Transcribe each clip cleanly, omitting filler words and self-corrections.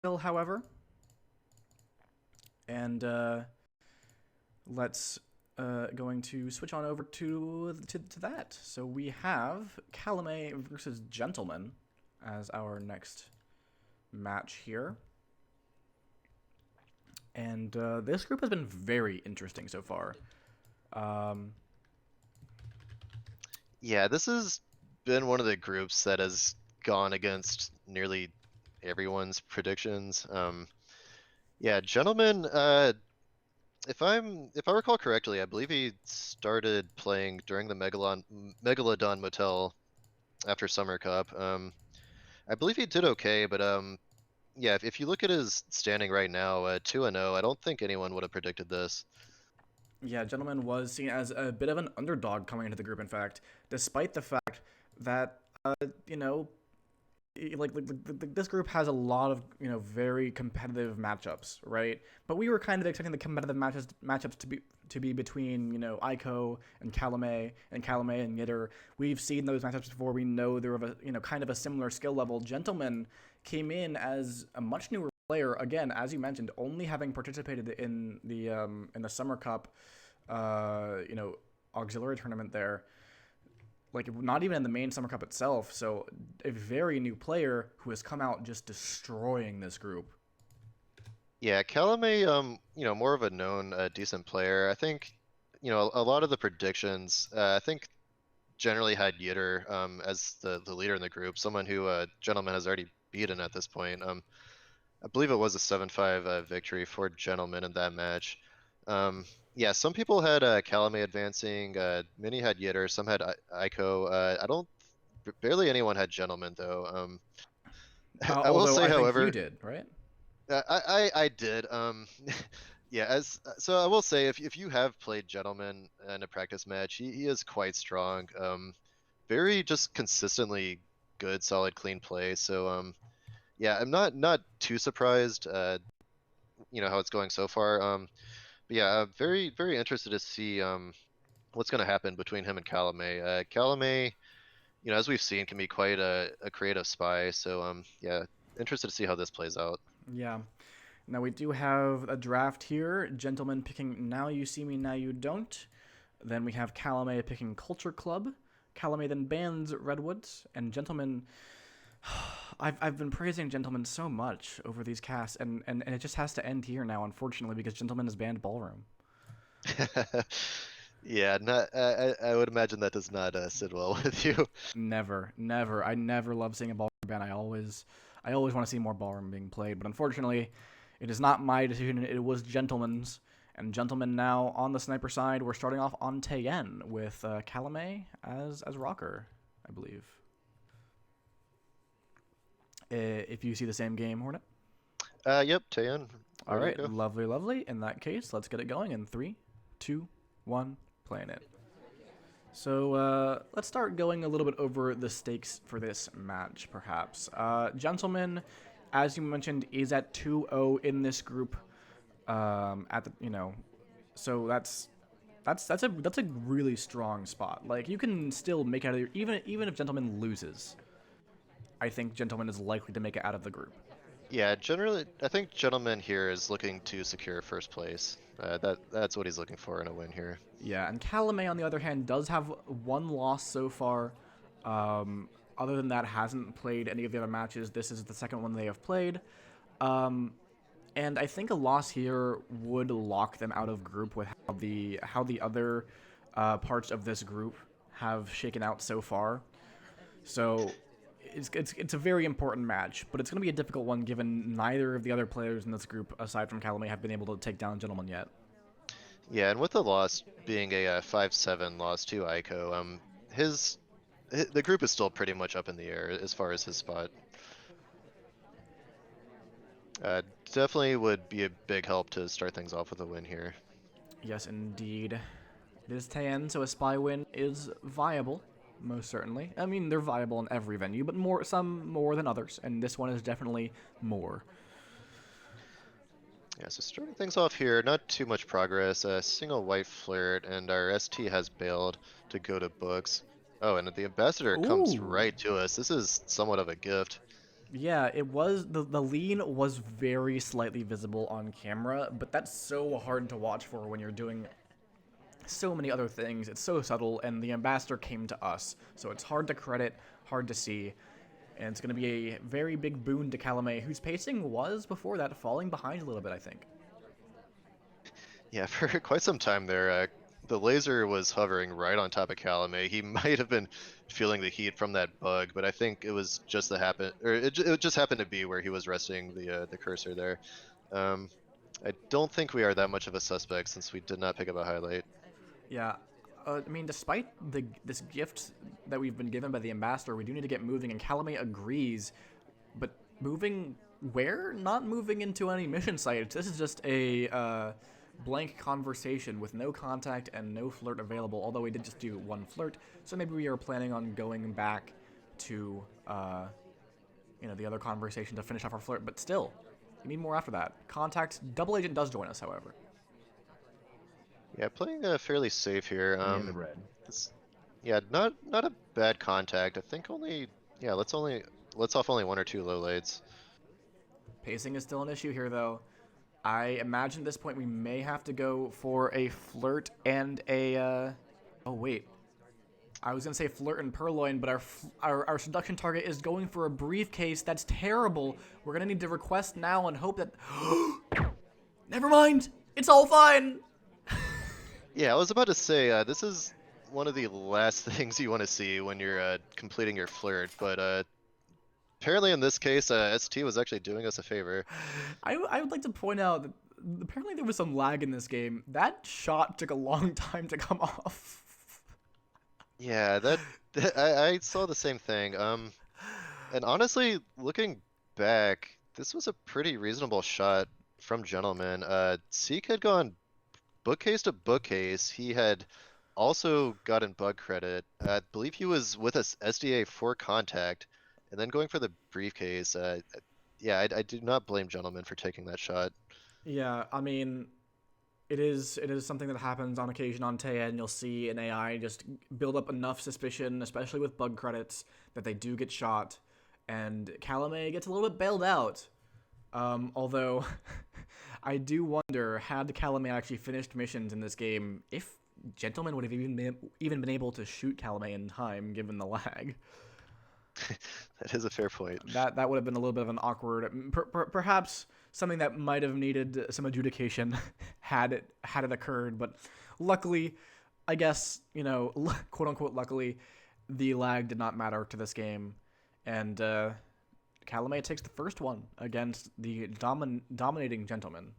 still, however. And let's going to switch on over to that. So we have Calamay versus gENTleman as our next match here. And this group has been very interesting so far. Um, Yeah, this has been one of the groups that has gone against nearly everyone's predictions. Yeah, gentlemen, if I recall correctly, I believe he started playing during the Megalodon Motel after Summer Cup. I believe he did okay, but yeah, if you look at his standing right now, 2-0, I don't think anyone would have predicted this. yeah, gentleman was seen as a bit of an underdog coming into the group. In fact, despite the fact that you know, this group has a lot of very competitive matchups, right? But we were kind of expecting the competitive matchups to be between Ico and Calamay and Yitter. We've seen those matchups before. We know they're of a kind of a similar skill level. gENTleman came in as a much newer player, again, as you mentioned, only having participated in the Summer Cup, auxiliary tournament there, like not even in the main Summer Cup itself. So a very new player who has come out just destroying this group. Yeah, Calamay, more of a known, decent player. I think, a lot of the predictions, I think generally had Yitter as the leader in the group, someone who gentleman has already beaten at this point. I believe it was a 7-5 victory for gentleman in that match. Yeah, some people had Calamay advancing. Many had Yitter. Some had Ico. I don't. Barely anyone had gentleman though. I will Although say, I think you however, did, right? I did. Yeah, as so I will say if you have played gentleman in a practice match, he is quite strong. Very just consistently good, solid, clean play. So yeah, I'm not too surprised. How it's going so far. But yeah, very interested to see what's going to happen between him and Calamay. Calamay, as we've seen, can be quite a creative spy. So yeah, interested to see how this plays out. Yeah. Now we do have a draft here. gENTleman picking Now You See Me, Now You Don't. Then we have Calamay picking Culture Club. Calamay then bans Redwoods, and gENTleman. I've been praising gENTleman so much over these casts, and it just has to end here now, unfortunately, because gENTleman has banned Ballroom. Yeah, not. I would imagine that does not sit well with you. Never, never. I never love seeing a ballroom ban. I always want to see more ballroom being played. But unfortunately, it is not my decision. It was gENTleman's, and gENTleman now on the sniper side. We're starting off on Tayen with Calamay as rocker, I believe. If you see the same game, Hornet. Yep, Tayan, All ready to right, go. lovely, lovely. In that case, let's get it going in three, two, one. Playing it. So let's start going a little bit over the stakes for this match, perhaps. gENTleman, as you mentioned, is at 2-0 in this group. At the so that's a really strong spot. Like you can still make it out of your, even if gENTleman loses. I think gENTleman is likely to make it out of the group. Yeah, generally, I think gentleman here is looking to secure first place. That's what he's looking for in a win here. Yeah, and Calamay, on the other hand, does have one loss so far. Um, Other than that, hasn't played any of the other matches. This is the second one they have played. Um, and I think a loss here would lock them out of group with how the other parts of this group have shaken out so far. So it's a very important match, but it's going to be a difficult one given neither of the other players in this group, aside from Calamay, have been able to take down gENTleman yet. Yeah, and with the loss being a 5-7 loss to Ico, the group is still pretty much up in the air as far as his spot. Uh, Definitely would be a big help to start things off with a win here. Yes, indeed. It is Tayen, so a spy win is viable, most certainly. I mean, they're viable in every venue, but some more than others, and this one is definitely more. Yeah, so starting things off here, not too much progress. A single white flirt, and our ST has bailed to go to books. Oh, and the ambassador comes Ooh, right to us. This is somewhat of a gift. Yeah, it was the lean was very slightly visible on camera, but that's so hard to watch for when you're doing so many other things. It's so subtle, and the ambassador came to us, so it's hard to credit, hard to see, and it's going to be a very big boon to Calamay, whose pacing was before that falling behind a little bit, I think. Yeah, for quite some time there, the laser was hovering right on top of Calamay. He might have been feeling the heat from that bug, but I think it was just it just happened to be where he was resting the cursor there. Um, I don't think we are that much of a suspect since we did not pick up a highlight. Yeah. I mean, despite this gift that we've been given by the ambassador, we do need to get moving, and Calamay agrees. But moving where? Not moving into any mission sites. This is just a blank conversation with no contact and no flirt available. Although we did just do one flirt, so maybe we are planning on going back to the other conversation to finish off our flirt. But still, you need more after that. Contact. Double agent does join us, however. Yeah, playing fairly safe here. In the red. Yeah, not a bad contact. I think only yeah, let's off only one or two low lades. Pacing is still an issue here, though. I imagine at this point we may have to go for a flirt and a. Oh wait, I was gonna say flirt and purloin, but our seduction target is going for a briefcase. That's terrible. We're gonna need to request now and hope that. Never mind. It's all fine. Yeah, I was about to say this is one of the last things you want to see when you're completing your flirt, but apparently in this case, ST was actually doing us a favor. I would like to point out that apparently there was some lag in this game. That shot took a long time to come off. Yeah, I saw the same thing. And honestly, looking back, this was a pretty reasonable shot from gentleman. Seek had gone bookcase to bookcase. He had also gotten bug credit. I believe he was with us SDA for contact, and then going for the briefcase. Yeah, I do not blame gentleman for taking that shot. Yeah, I mean, it is something that happens on occasion on Taya, and you'll see an AI just build up enough suspicion, especially with bug credits, that they do get shot, and Calamay gets a little bit bailed out. Although, I do wonder, had Calamay actually finished missions in this game, if gentleman would have even been able to shoot Calamay in time, given the lag. That is a fair point. That would have been a little bit of an awkward, perhaps something that might have needed some adjudication had it occurred. But luckily, I guess, quote unquote luckily, the lag did not matter to this game, and Calamay takes the first one against the dominating gentleman.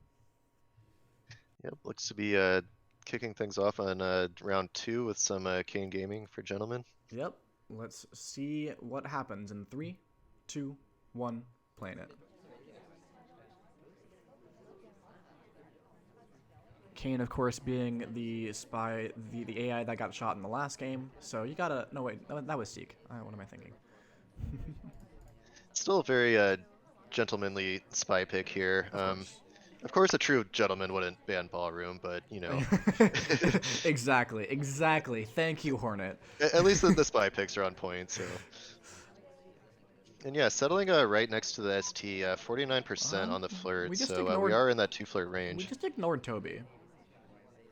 Yep, looks to be kicking things off on round 2 with some Kane Gaming for gentlemen. Yep. Let's see what happens in 3, 2, 1, playing it. Kane, of course, being the spy, the AI that got shot in the last game. So you gotta... No, wait. That was Seek. What am I thinking? Still a very gentlemanly spy pick here. Of course, a true gentleman wouldn't ban ballroom, but Exactly. Thank you, Hornet. At least the spy picks are on point. So, and yeah, settling right next to the ST, 49% on the flirt. So we are in that 2 flirt range. We just ignored Toby.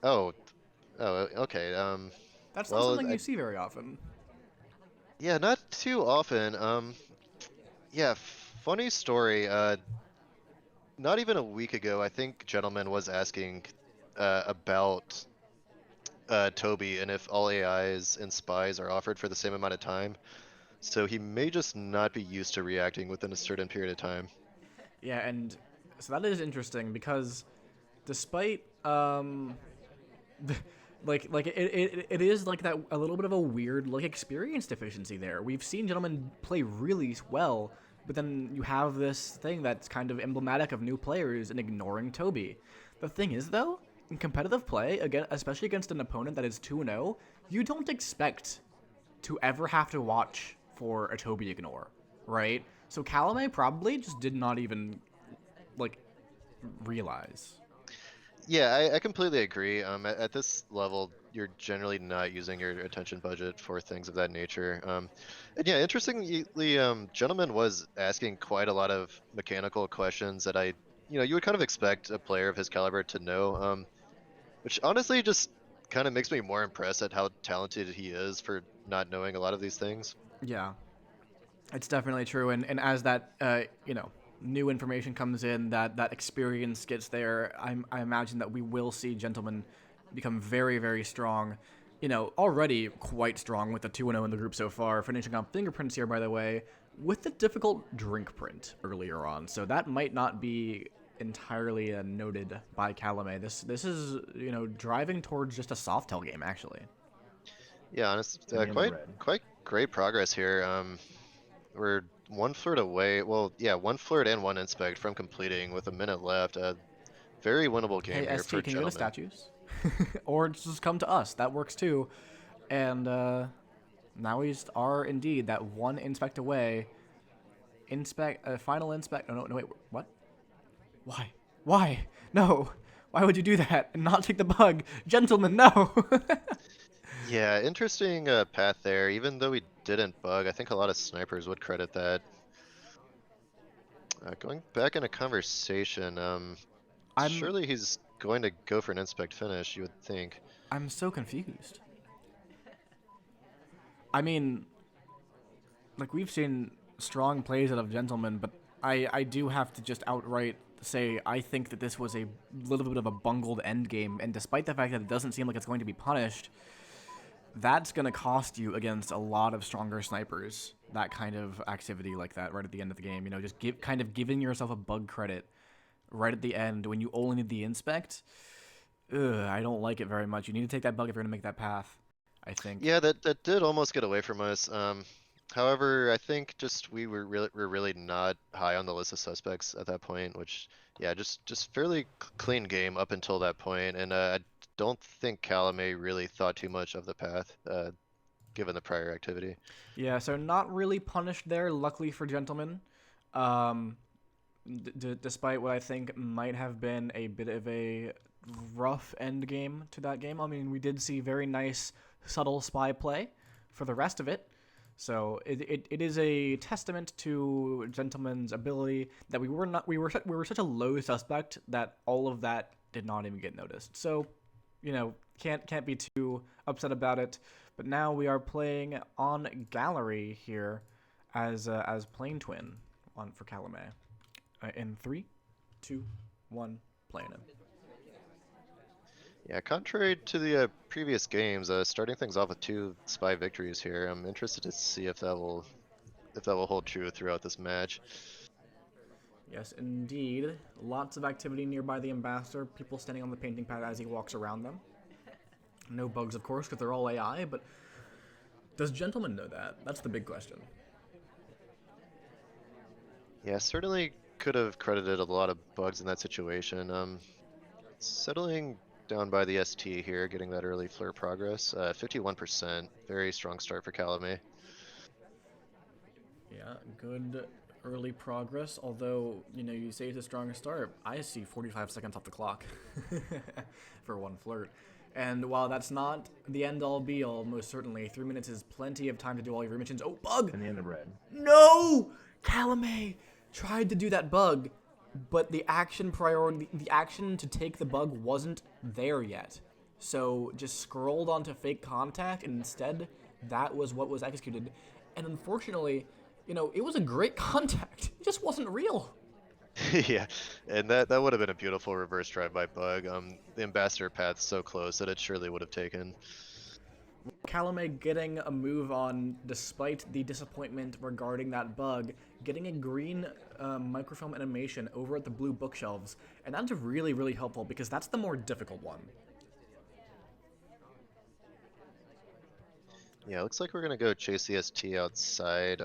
Oh, okay. That's not something you see very often. Yeah, not too often. Yeah, funny story. Not even a week ago, I think gentleman was asking about Toby and if all AIs and spies are offered for the same amount of time. So he may just not be used to reacting within a certain period of time. Yeah, and so that is interesting because despite it is like that a little bit of a weird experience deficiency there. We've seen gentlemen play really well, but then you have this thing that's kind of emblematic of new players and ignoring Toby. The thing is, though, in competitive play, again, especially against an opponent that is 2-0, you don't expect to ever have to watch for a Toby ignore, right? So Calamay probably just did not even, realize. Yeah, I completely agree. At this level, you're generally not using your attention budget for things of that nature. And yeah, interestingly, Gentleman was asking quite a lot of mechanical questions that you would kind of expect a player of his caliber to know. Which honestly just kind of makes me more impressed at how talented he is for not knowing a lot of these things. Yeah, it's definitely true. And as that, new information comes in, that experience gets there, I imagine that we will see Gentlemen become very, very strong. Already quite strong with the 2-0 in the group so far, finishing on fingerprints here, by the way, with the difficult drink print earlier on. So that might not be entirely noted by Calamay. This is, driving towards just a Softail game, actually. Yeah, honest, in the quite red. quite great progress here. We're one flirt away. Well, yeah, one flirt and one inspect from completing with a minute left. Very winnable game Hey, here for ST, can you go to Gentlemen. statues? Or just come to us. That works too. And now we are indeed that one inspect away. Final inspect. No, wait, what? Why? Why? No. Why would you do that and not take the bug? Gentlemen, no. Yeah, interesting path there. Even though we didn't bug, I think a lot of snipers would credit that. Going back in a conversation, I'm surely he's going to go for an inspect finish, you would think. I'm so confused. I mean, like we've seen strong plays out of Gentlemen, but I do have to just outright say I think that this was a little bit of a bungled end game, and despite the fact that it doesn't seem like it's going to be punished, that's going to cost you against a lot of stronger snipers. That kind of activity like that right at the end of the game, just kind of giving yourself a bug credit right at the end when you only need the inspect. I don't like it very much. You need to take that bug if you're going to make that path, I think. Yeah, that did almost get away from us. However, I think just we're really not high on the list of suspects at that point, which yeah, just fairly clean game up until that point, and I don't think Calamay really thought too much of the path, given the prior activity. Yeah, so not really punished there, luckily for Gentlemen. Um, Despite what I think might have been a bit of a rough end game to that game. I mean, we did see very nice, subtle spy play for the rest of it. So it is a testament to Gentleman's ability that we were such a low suspect that all of that did not even get noticed. So, can't be too upset about it. But now we are playing on Gallery here as Plane Twin on for Calamay. In 3, 2, 1, playing him. Yeah, contrary to the previous games, starting things off with 2 spy victories here. I'm interested to see if that will hold true throughout this match. Yes, indeed. Lots of activity nearby the ambassador. People standing on the painting pad as he walks around them. No bugs, of course, because they're all AI, but does Gentleman know that? That's the big question. Yeah, certainly could have credited a lot of bugs in that situation. Settling down by the ST here, getting that early flirt progress. 51%, very strong start for Calamay. Yeah, good early progress, although, you say it's a strong start. I see 45 seconds off the clock for one flirt. And while that's not the end-all be-all, most certainly, 3 minutes is plenty of time to do all your missions. Oh, bug! In the red. No! Calamay tried to do that bug, but the action to take the bug wasn't there yet. So just scrolled onto fake contact, and instead, that was what was executed. And unfortunately, it was a great contact. It just wasn't real. Yeah, and that would have been a beautiful reverse drive by bug. The ambassador path's so close that it surely would have taken. Calamay getting a move on despite the disappointment regarding that bug, getting a green microfilm animation over at the blue bookshelves, and that's really, really helpful because that's the more difficult one. Yeah, looks like we're gonna go chase the ST outside.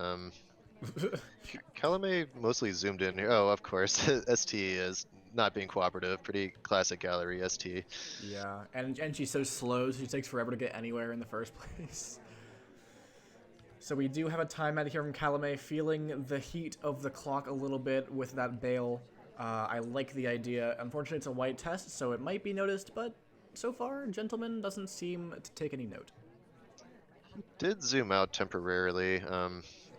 Calamay mostly zoomed in here. Oh, of course, ST is not being cooperative. Pretty classic gallery ST. Yeah, and she's so slow, so she takes forever to get anywhere in the first place. So we do have a timeout here from Calamay, feeling the heat of the clock a little bit with that bail. I like the idea. Unfortunately, it's a white test, so it might be noticed, but so far, gentleman doesn't seem to take any note. Did zoom out temporarily,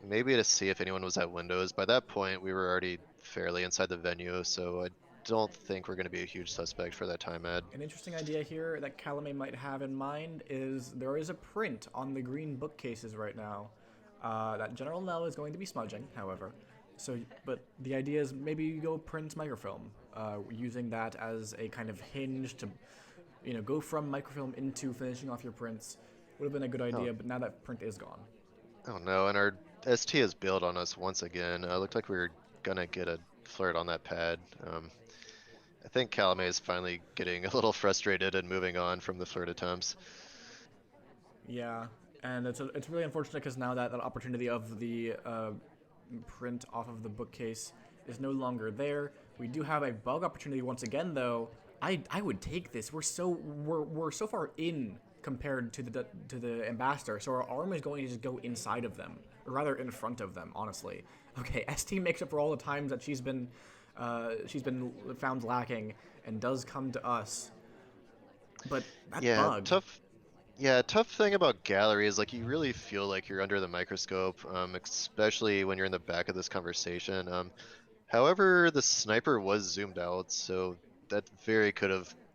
maybe to see if anyone was at windows. By that point, we were already fairly inside the venue, so I don't think we're going to be a huge suspect for that time ad. An interesting idea here that Calamay might have in mind is there is a print on the green bookcases right now that General Nell is going to be smudging, however. So, but the idea is maybe you go print microfilm, using that as a kind of hinge to, go from microfilm into finishing off your prints. Would have been a good Oh, idea, but now that print is gone. oh no, and our ST has bailed on us once again. Looked like we were gonna get a flirt on that pad. I think Calamay is finally getting a little frustrated and moving on from the flirt attempts. Yeah, and it's really unfortunate because now that opportunity of the print off of the bookcase is no longer there. We do have a bug opportunity once again, though. I would take this. We're so far in compared to the ambassador, so our arm is going to just go inside of them, or rather in front of them. Honestly, okay. ST makes up for all the times that she's been found lacking and does come to us. But that Yeah, bug. tough. Yeah, tough thing about gallery is like you really feel like you're under the microscope, especially when you're in the back of this conversation. However, the sniper was zoomed out, so that very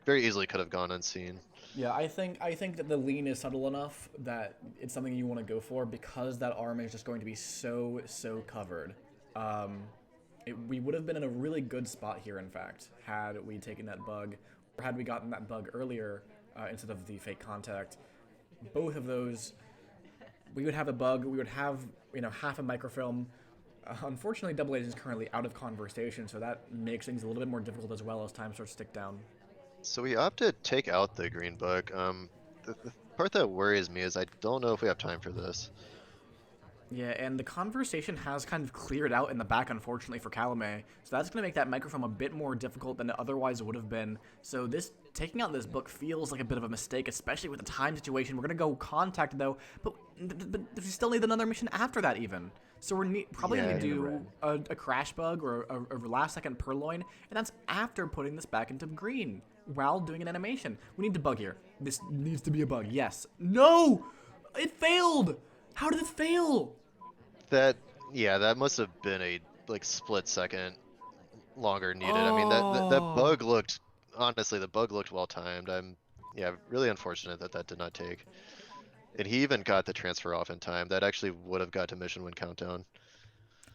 easily could have gone unseen. Yeah, I think that the lean is subtle enough that it's something you want to go for because that arm is just going to be so covered. Um, we would have been in a really good spot here, in fact, had we taken that bug, or had we gotten that bug earlier instead of the fake contact. Both of those, we would have a bug. We would have half a microfilm. Unfortunately, Double Agent is currently out of conversation, so that makes things a little bit more difficult as well as time starts to tick down. So we opted to take out the green book. The part that worries me is I don't know if we have time for this. Yeah, and the conversation has kind of cleared out in the back, unfortunately, for Calamay. So that's going to make that microfilm a bit more difficult than it otherwise would have been. So this taking out this book feels like a bit of a mistake, especially with the time situation. We're going to go contact, though, but we still need another mission after that, even. So we're probably going Yeah, to do a crash bug or a last-second purloin, and that's after putting this back into green while doing an animation. We need to bug here. This needs to be a bug. Yes. No! It failed! How did it fail? that yeah, that must have been a like split second longer needed. I mean that Oh, bug looked honestly the bug looked well timed. I'm yeah really unfortunate that that did not take. And he even got the transfer off in time. That actually would have got to mission win countdown.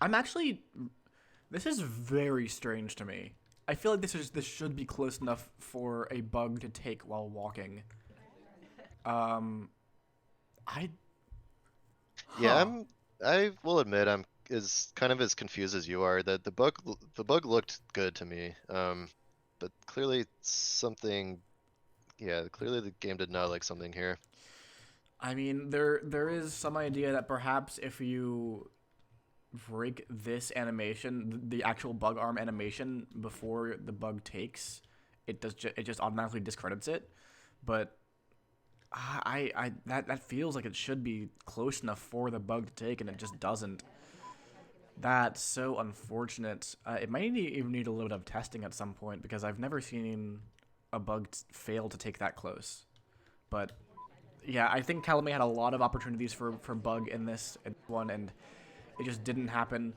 I'm actually. This is very strange to me. I feel like this should be close enough for a bug to take while walking. Um, I. Yeah, Huh. I will admit I'm as kind of as confused as you are that the bug looked good to me. But clearly something yeah, clearly the game did not like something here. I mean, there is some idea that perhaps if you break this animation, the actual bug arm animation before the bug takes, it just automatically discredits it. But that feels like it should be close enough for the bug to take, and it just doesn't. That's so unfortunate. It might even need a little bit of testing at some point because I've never seen a bug fail to take that close. But yeah, I think Calamay had a lot of opportunities for bug in this one, and it just didn't happen.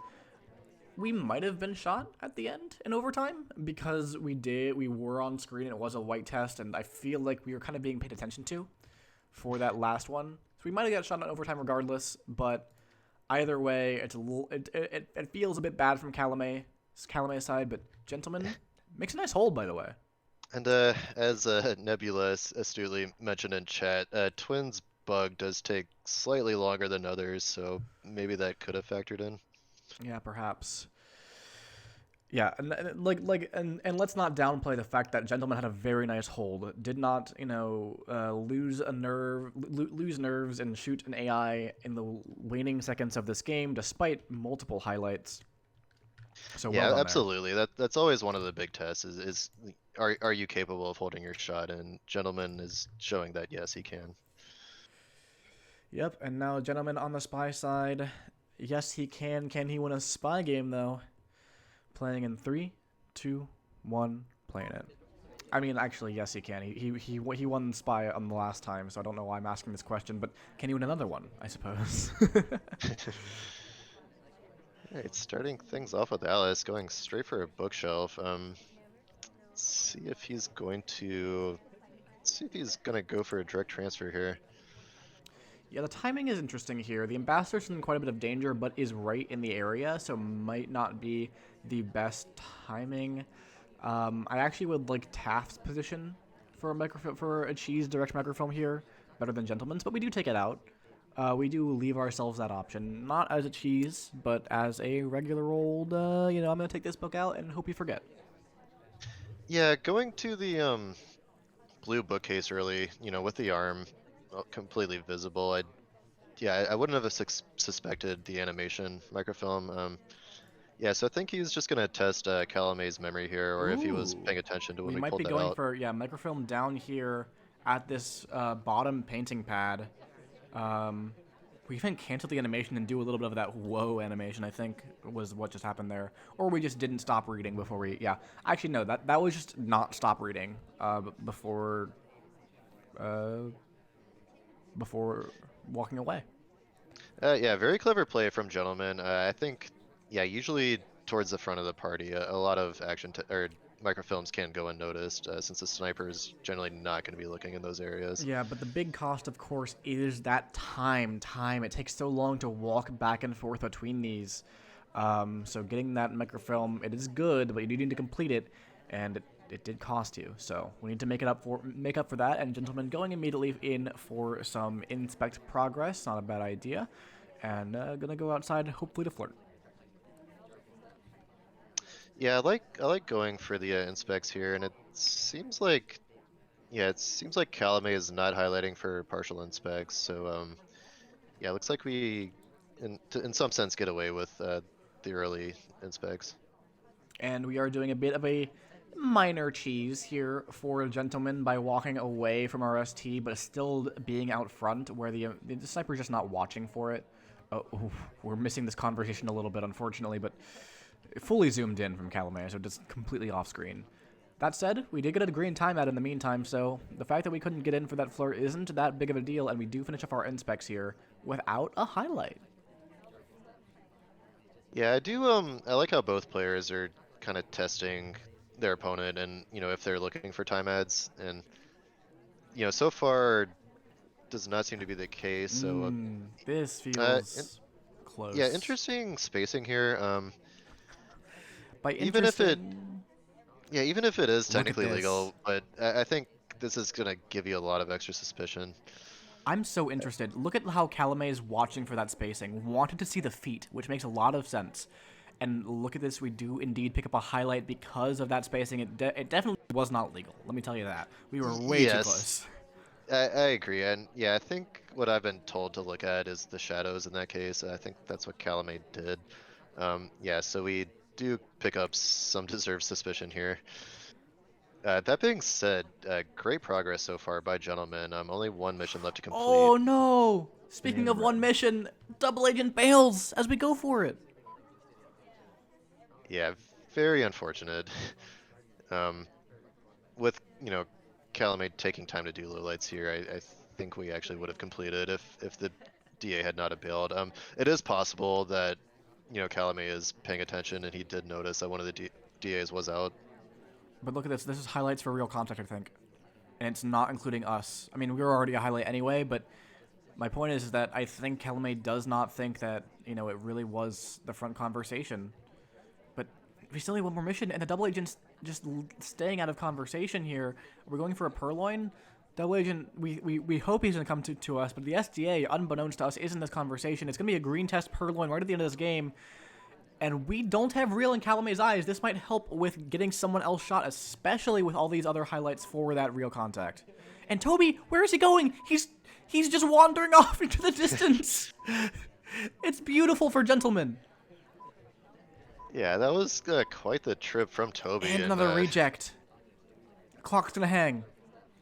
We might have been shot at the end in overtime because we were on screen and it was a white test, and I feel like we were kind of being paid attention to for that last one. So we might have got shot in overtime regardless, but either way, it's a little it feels a bit bad from Calamay's side, but gentleman makes a nice hold, by the way. And as Nebula astutely mentioned in chat, Twins bug does take slightly longer than others, so maybe that could have factored in. Yeah, perhaps. Yeah, and let's not downplay the fact that gentleman had a very nice hold. Did not lose a lose nerves, and shoot an AI in the waning seconds of this game, despite multiple highlights. So well Yeah, done there. absolutely. That's always one of the big tests is are you capable of holding your shot? And Gentleman is showing that yes, he can. Yep, and now gentleman on the spy side. Yes, he can. Can he win a spy game though? Playing in three, two, one, playing it. I mean, actually, yes, he can. He won Spy on the last time, so I don't know why I'm asking this question, but can he win another one? I suppose. Alright, starting things off with Alice, going straight for a bookshelf. Let's see if he's going to. Let's see if he's gonna go for a direct transfer here. Yeah, the timing is interesting here. The ambassador's in quite a bit of danger, but is right in the area, so might not be the best timing. I actually would like Taft's position for a microfilm for a cheese direct microfilm here, better than gentleman's, but we do take it out. We do leave ourselves that option, not as a cheese, but as a regular old. I'm gonna take this book out and hope you forget. Yeah, going to the blue bookcase early, with the arm completely visible. I wouldn't have suspected the animation microfilm. Yeah, so I think he's just gonna test Calamay's memory here, or if he was Ooh. paying attention to when We we might pulled be that going out. for, microfilm down here at this bottom painting pad. We even cancel the animation and do a little bit of that whoa animation, I think, was what just happened there. Or we just didn't stop reading before we, yeah. Actually, no, that was just not stop reading before, uh, before walking away. Yeah, very clever play from Gentleman. I think, yeah, usually towards the front of the party, a lot of action or microfilms can go unnoticed, since the sniper is generally not going to be looking in those areas. Yeah, but the big cost, of course, is that time. It takes so long to walk back and forth between these. So getting that microfilm, it is good, but you do need to complete it, and it did cost you. So we need to make up for that. And gentlemen, going immediately in for some inspect progress, not a bad idea. And gonna go outside, hopefully to flirt. Yeah, I like going for the inspects here, and it seems like, yeah, it seems like Calamay is not highlighting for partial inspects. So yeah, looks like we, in some sense, get away with the early inspects. And we are doing a bit of a minor cheese here for a gentleman by walking away from our ST, but still being out front where the sniper's just not watching for it. Oh, we're missing this conversation a little bit, unfortunately, but fully zoomed in from Calamay, so just completely off screen. That said, we did get a green timeout in the meantime, so the fact that we couldn't get in for that flirt isn't that big of a deal, and we do finish off our inspects here without a highlight. Yeah, I do. I like how both players are kind of testing their opponent, and if they're looking for time ads, and so far does not seem to be the case. So This uh, in, feels yeah, close. interesting spacing here. By Even if it, interesting, yeah, even if it is look at technically this. legal, but I think this is gonna give you a lot of extra suspicion. I'm so interested. Look at how Calamay is watching for that spacing. Wanted to see the feet, which makes a lot of sense. And look at this, we do indeed pick up a highlight because of that spacing. It definitely was not legal. Let me tell you that. We were way too Yes, close. I agree, and yeah, I think what I've been told to look at is the shadows in that case. I think that's what Calamay did. Yeah, so we do pick up some deserved suspicion here. That being said, great progress so far by Gentleman. Only one mission left to complete. Oh no! Speaking of And one mission, Double Agent bails as we go for it. Yeah, very unfortunate. Um, with Calamay taking time to do low lights here, I think we actually would have completed if the DA had not have bailed. It is possible that Calamay is paying attention and he did notice that one of the DAs was out. But look at this. This is highlights for real contact, I think. And it's not including us. I mean, we were already a highlight anyway, but my point is that I think Calamay does not think that, it really was the front conversation. But we still need one more mission, and the double agent's just staying out of conversation here. We're going for a purloin. Double agent, we hope he's going to come to us, but the SDA, unbeknownst to us, is in this conversation. It's going to be a green test purloin right at the end of this game. And we don't have real in Calamay's eyes. This might help with getting someone else shot, especially with all these other highlights for that real contact. And Toby, where is he going? He's just wandering off into the distance. It's beautiful for gentlemen. Yeah, that was quite the trip from Toby. And another reject. Clock's gonna hang.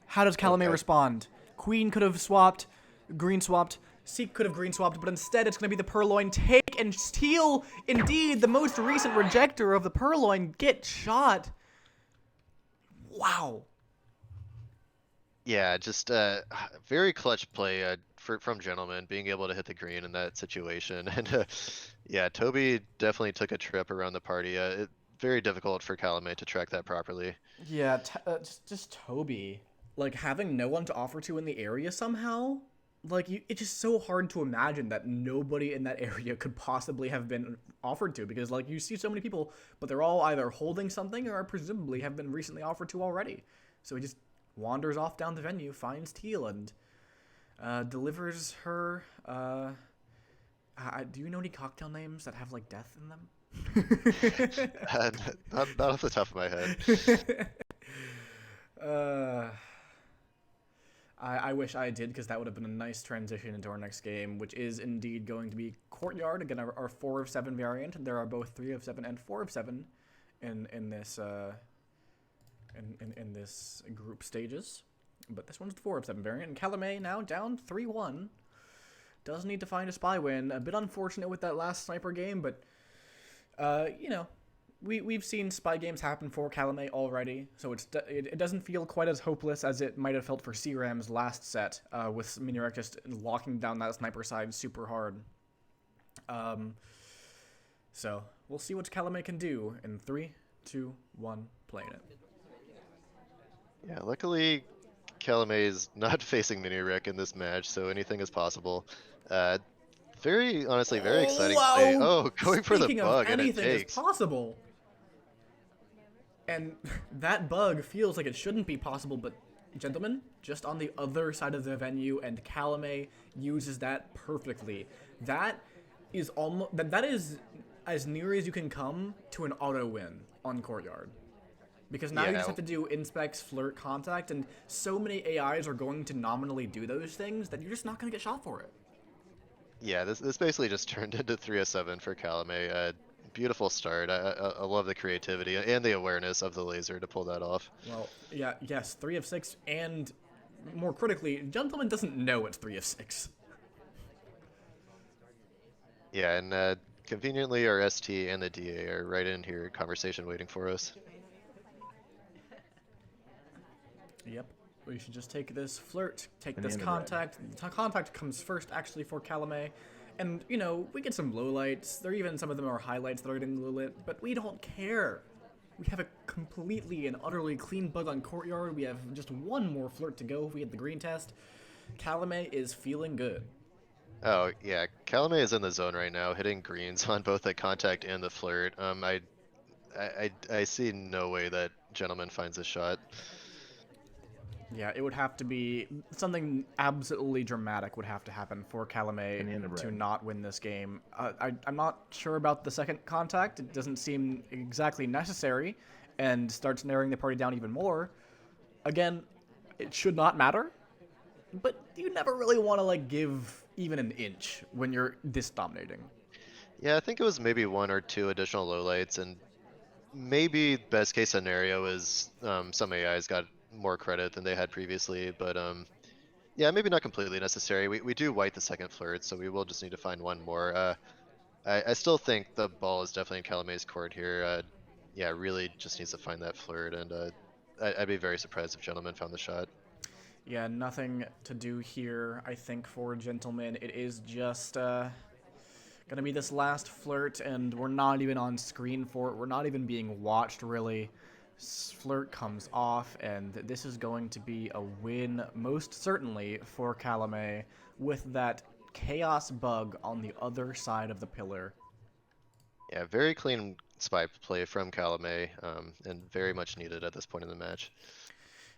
How does Calamay Okay. respond? Queen could have swapped, green swapped, Seek could have green swapped, but instead it's going to be the purloin take and steal. Indeed, the most recent rejector of the purloin get shot. Wow. Yeah, just very clutch play from Gentleman being able to hit the green in that situation, and yeah, Toby definitely took a trip around the party. Very difficult for Calamay to track that properly. Yeah, just Toby, like having no one to offer to in the area somehow. Like it's just so hard to imagine that nobody in that area could possibly have been offered to because like you see so many people, but they're all either holding something or presumably have been recently offered to already. So he just wanders off down the venue, finds Teal, and delivers her. Do you know any cocktail names that have like death in them? And not off the top of my head. uh, I wish I did because that would have been a nice transition into our next game, which is indeed going to be Courtyard. Again, our 4 of 7 variant. There are both 3 of 7 and 4 of 7 in this in this group stages. But this one's the 4 of 7 variant. And Calamay now down 3-1. Does need to find a spy win. A bit unfortunate with that last sniper game, but you know, we've seen spy games happen for Calamay already, so it doesn't feel quite as hopeless as it might have felt for CRAM's last set, with Minirek just locking down that sniper side super hard. So we'll see what Calamay can do in 3, 2, 1, playing it. Yeah, luckily Calamay is not facing Minirek in this match, so anything is possible. Uh, Very honestly, very Oh exciting play. wow! Oh, going for the Speaking of bug and it anything is takes. possible, and that bug feels like it shouldn't be possible, but gentlemen, just on the other side of the venue, and Calamay uses that perfectly. That is almost that is as near as you can come to an auto win on Courtyard. Because now you Yeah, just have to do inspects, flirt, contact, and so many AIs are going to nominally do those things that you're just not going to get shot for it. yeah. This basically just turned into 3-7 for Calamay. Beautiful start. I love the creativity and the awareness of the laser to pull that off. Well, yeah, yes, 3 of 6, and more critically, gentleman doesn't know it's 3 of 6. Yeah, and conveniently our ST and the DA are right in here, conversation waiting for us. Yep. We should just take this flirt, take this contact. Contact comes first, actually, for Calamay. And, you know, we get some lowlights. There even some of them are highlights that are getting lowlit, but we don't care. We have a completely and utterly clean bug on Courtyard. We have just one more flirt to go if we get the green test. Calamay is feeling good. Oh yeah, Calamay is in the zone right now, hitting greens on both the contact and the flirt. I see no way that Gentleman finds a shot. Yeah, it would have to be something absolutely dramatic would have to happen for Calamay to not win this game. I'm not sure about the second contact. It doesn't seem exactly necessary and starts narrowing the party down even more. Again, it should not matter, but you never really want to like give even an inch when you're this dominating. Yeah, I think it was maybe 1 or 2 additional lowlights, and maybe best case scenario is some AIs got more credit than they had previously, but yeah, maybe not completely necessary. We do white the second flirt, so we will just need to find one more. I still think the ball is definitely in Calamay's court here. Yeah, really just needs to find that flirt, and I'd be very surprised if Gentleman found the shot. Yeah, nothing to do here, I think, for Gentleman. It is just gonna be this last flirt, and we're not even on screen for it. We're not even being watched, really. Flirt comes off, and this is going to be a win, most certainly, for Calamay, with that chaos bug on the other side of the pillar. Yeah, very clean spy play from Calamay, and very much needed at this point in the match.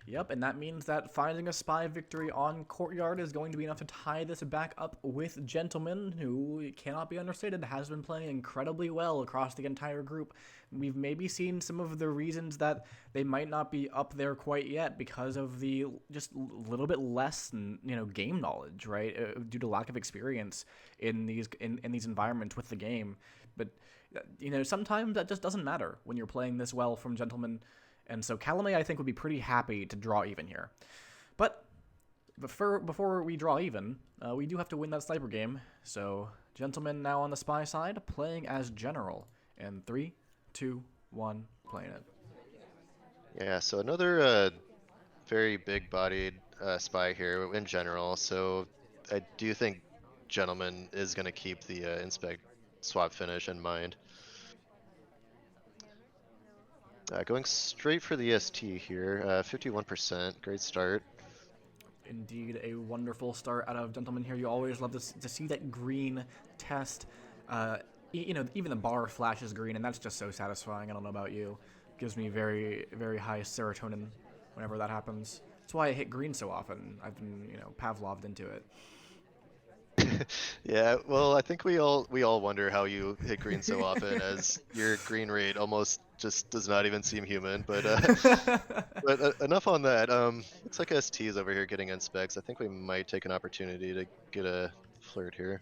Yep, and that means that finding a spy victory on Courtyard is going to be enough to tie this back up with Gentleman, who cannot be understated, has been playing incredibly well across the entire group. We've maybe seen some of the reasons that they might not be up there quite yet because of the just little bit less, game knowledge, right? Due to lack of experience in these environments with the game. But sometimes that just doesn't matter when you're playing this well from Gentleman. And so Calamay, I think, would be pretty happy to draw even here. But before we draw even, we do have to win that sniper game. So Gentleman now on the spy side, playing as General. And 3, 2, 1, playing it. Yeah, so another very big-bodied spy here in general, so I do think gentleman is going to keep the inspect swap finish in mind. Going straight for the ST here, 51%, great start. Indeed, a wonderful start out of gentlemen here. You always love to see that green test. You know, even the bar flashes green, and that's just so satisfying. I don't know about you. Gives me very, very high serotonin whenever that happens. That's why I hit green so often. I've been, you know, Pavloved into it. Yeah, well, I think we all wonder how you hit green so often, as your green rate almost just does not even seem human. But enough on that. Looks like ST is over here getting inspects. I think we might take an opportunity to get a flirt here.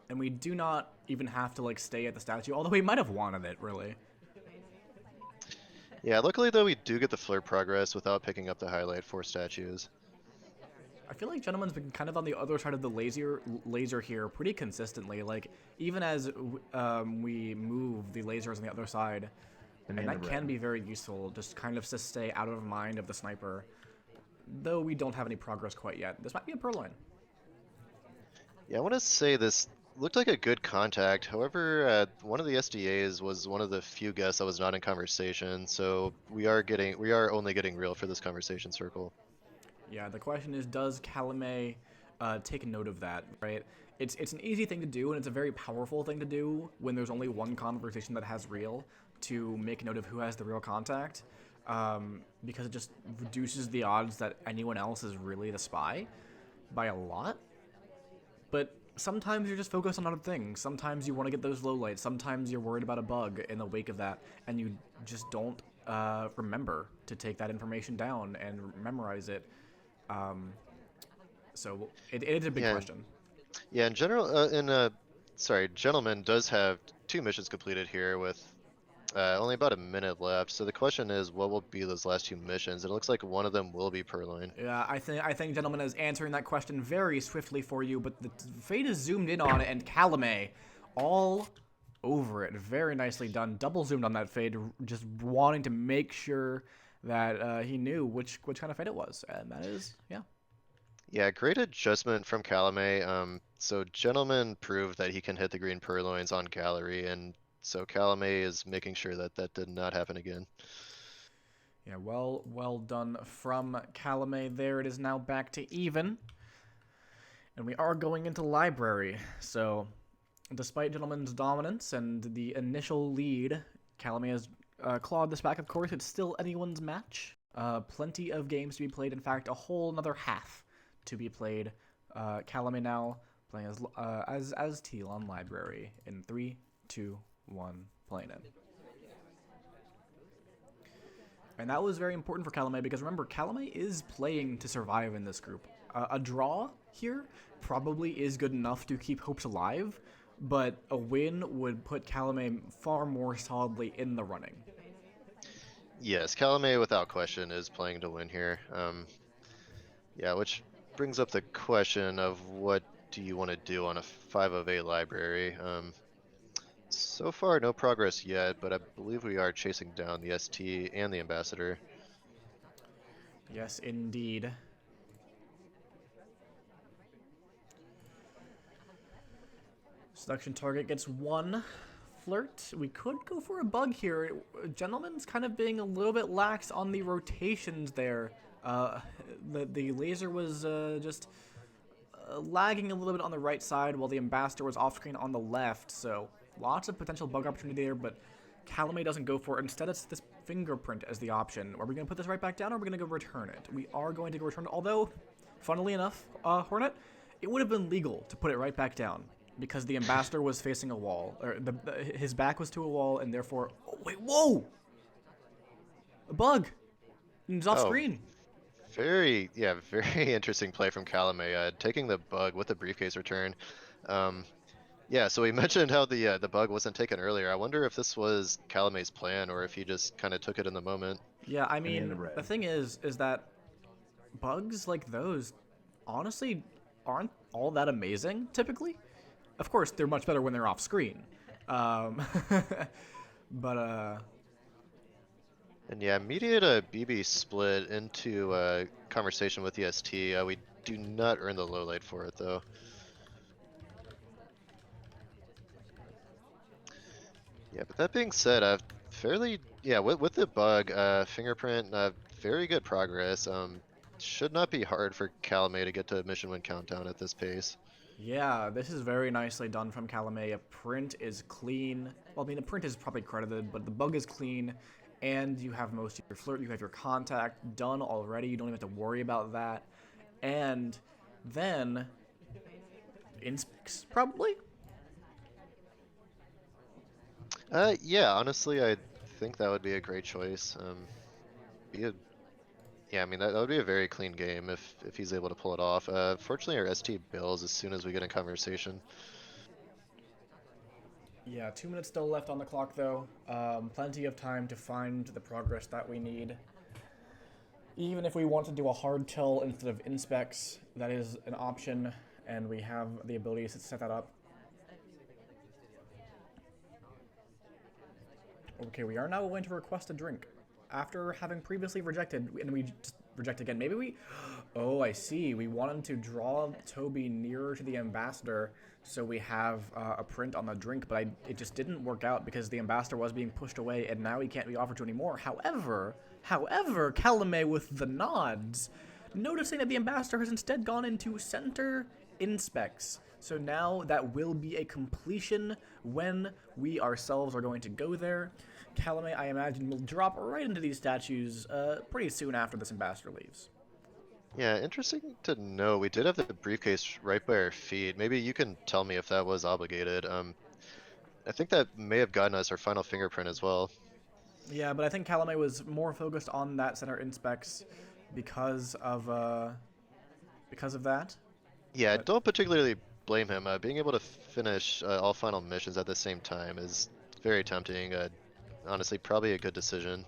And we do not even have to like stay at the statue, although we might have wanted it really. Yeah, luckily though we do get the flirt progress without picking up the highlight for statues. I feel like Gentleman's been kind of on the other side of the laser here pretty consistently. Like even as we move the lasers on the other side, and that can be very useful, just kind of to stay out of mind of the sniper. Though we don't have any progress quite yet. This might be a purloin. Yeah, I want to say this looked like a good contact. However, one of the SDAs was one of the few guests that was not in conversation, so we are only getting real for this conversation circle. Yeah, the question is, does Calamay take note of that, right? It's an easy thing to do, and it's a very powerful thing to do when there's only one conversation that has real, to make note of who has the real contact, because it just reduces the odds that anyone else is really the spy by a lot. But sometimes you're just focused on other things. Sometimes you want to get those lowlights. Sometimes you're worried about a bug in the wake of that, and you just don't remember to take that information down and memorize it. So it is a big Yeah, question. yeah. In general, sorry, gentleman does have 2 missions completed here with only about a minute left. So the question is, what will be those last 2 missions? It looks like one of them will be purloin. Yeah, I think gentleman is answering that question very swiftly for you, but the fate is zoomed in on it, and Calamay all over it. Very nicely done. Double zoomed on that fade, just wanting to make sure that he knew which kind of fade it was, and that is, yeah. Yeah, great adjustment from Calamay. So Gentleman proved that he can hit the green purloins on gallery, and so Calamay is making sure that that did not happen again. Yeah, well done from Calamay there. It is now back to even. And we are going into library. So, despite Gentleman's dominance and the initial lead, Calamay has clawed this back, of course. It's still anyone's match. Plenty of games to be played. In fact, a whole another half to be played. Calamay now playing as Teal on library in 3, 2, 1, playing it. And that was very important for Calamay because remember, Calamay is playing to survive in this group. A draw here probably is good enough to keep hopes alive, but a win would put Calamay far more solidly in the running. Yes, Calamay without question is playing to win here. Yeah, which brings up the question of what do you want to do on a 5 of A library? So far, no progress yet, but I believe we are chasing down the ST and the Ambassador. Yes, indeed. Seduction target gets 1 flirt. We could go for a bug here. Gentleman's kind of being a little bit lax on the rotations there. The laser was just lagging a little bit on the right side while the Ambassador was off screen on the left. So lots of potential bug opportunity there, but Calamay doesn't go for it. Instead, it's this fingerprint as the option. Are we going to put this right back down, or are we going to go return it? We are going to go return it, although, funnily enough, Hornet, it would have been legal to put it right back down because the Ambassador was facing a wall, or his back was to a wall, and therefore... Oh, wait, whoa! A bug! It's off screen. Very interesting play from Calamay, taking the bug with the briefcase return. Yeah, so we mentioned how the bug wasn't taken earlier. I wonder if this was Calamay's plan or if he just kind of took it in the moment. Yeah, I mean, the thing is that bugs like those honestly aren't all that amazing, typically. Of course, they're much better when they're off screen. But, And yeah, immediate BB split into conversation with the ST. We do not earn the low light for it though. Yeah, but that being said, fairly yeah with the bug, fingerprint, very good progress. Should not be hard for Calamay to get to mission win countdown at this pace. Yeah, this is very nicely done from Calamay. A print is clean. Well, I mean, the print is probably credited, but the bug is clean, and you have most of your flirt, you have your contact done already. You don't even have to worry about that. And then, Inspecs, probably? Yeah, honestly, I think that would be a great choice. Be a, yeah, I mean that would be a very clean game if he's able to pull it off. Fortunately, our ST bails as soon as we get in conversation. Yeah, 2 minutes still left on the clock, though. Plenty of time to find the progress that we need. Even if we want to do a hard tell instead of Inspecs, that is an option, and we have the ability to set that up. Okay, we are now going to request a drink. After having previously rejected, and we just reject again. Maybe we... Oh, I see. We wanted to draw Toby nearer to the ambassador so we have a print on the drink, but it just didn't work out because the ambassador was being pushed away and now he can't be offered to anymore. However, Calamay with the nods, noticing that the ambassador has instead gone into center Inspecs. So now that will be a completion when we ourselves are going to go there. Calamay, I imagine, will drop right into these statues pretty soon after this ambassador leaves. Yeah, interesting to know. We did have the briefcase right by our feet. Maybe you can tell me if that was obligated. I think that may have gotten us our final fingerprint as well. Yeah, but I think Calamay was more focused on that center Inspecs because of that. Yeah, But don't particularly blame him. Being able to finish all final missions at the same time is very tempting. Honestly, probably a good decision.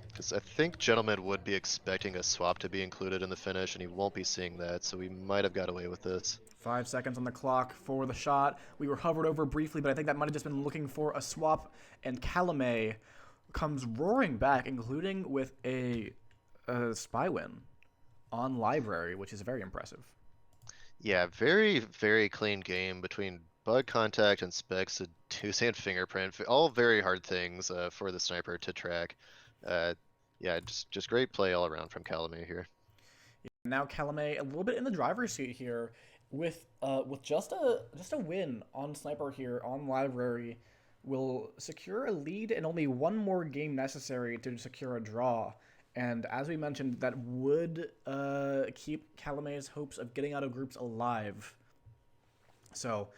Because I think gentleman would be expecting a swap to be included in the finish, and he won't be seeing that, so we might have got away with this. 5 seconds on the clock for the shot. We were hovered over briefly, but I think that might have just been looking for a swap, and Calamay comes roaring back, including with a spy win on library, which is very impressive. Yeah, very, very clean game between bug contact and specs, seduce and fingerprint. All very hard things for the sniper to track. Yeah, just great play all around from Calamay here. Now Calamay a little bit in the driver's seat here, with just a win on sniper here on library, will secure a lead and only one more game necessary to secure a draw. And as we mentioned, that would keep Calamay's hopes of getting out of groups alive. So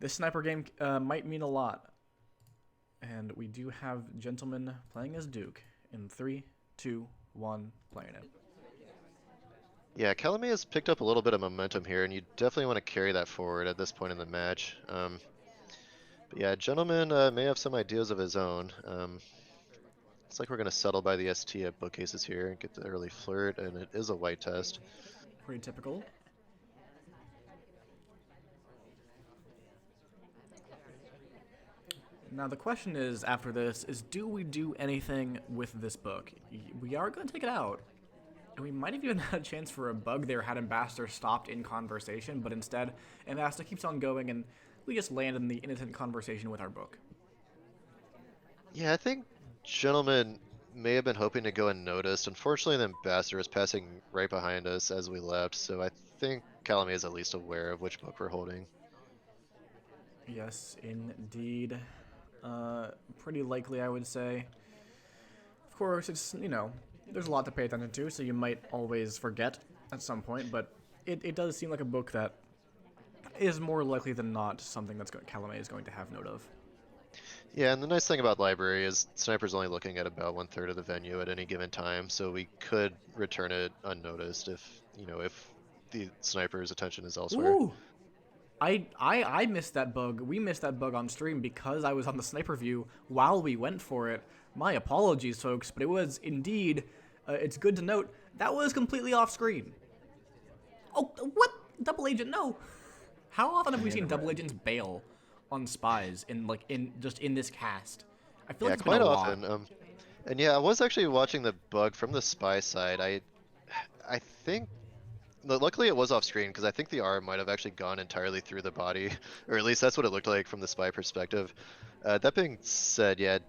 this sniper game might mean a lot. And we do have gENTleman playing as Duke in 3, 2, 1, playing it. Yeah, Calamay has picked up a little bit of momentum here, and you definitely want to carry that forward at this point in the match. But yeah, gentleman may have some ideas of his own. Looks like we're going to settle by the ST at bookcases here and get the early flirt, and it is a white test. Pretty typical. Now the question is, after this, is do we do anything with this book? We are going to take it out. And we might have even had a chance for a bug there had Ambassador stopped in conversation, but instead, Ambassador keeps on going and we just land in the innocent conversation with our book. Yeah, I think gentleman may have been hoping to go unnoticed. Unfortunately, the ambassador was passing right behind us as we left, so I think Calamay is at least aware of which book we're holding. Yes, indeed. Pretty likely, I would say. Of course, it's, there's a lot to pay attention to, so you might always forget at some point, but it does seem like a book that is more likely than not something that's Calamay is going to have note of. Yeah, and the nice thing about library is sniper's only looking at about 1/3 of the venue at any given time, so we could return it unnoticed if the sniper's attention is elsewhere. Ooh! I missed that bug. We missed that bug on stream because I was on the sniper view while we went for it. My apologies, folks, but it was indeed, it's good to note, that was completely off screen. Oh, what? Double agent, no! How often have we seen double agents bail on spies in this cast? I feel Yeah, like it's been quite a often. lot. And yeah, I was actually watching the bug from the spy side. I think luckily it was off screen because I think the arm might have actually gone entirely through the body, or at least that's what it looked like from the spy perspective. That being said, yeah, it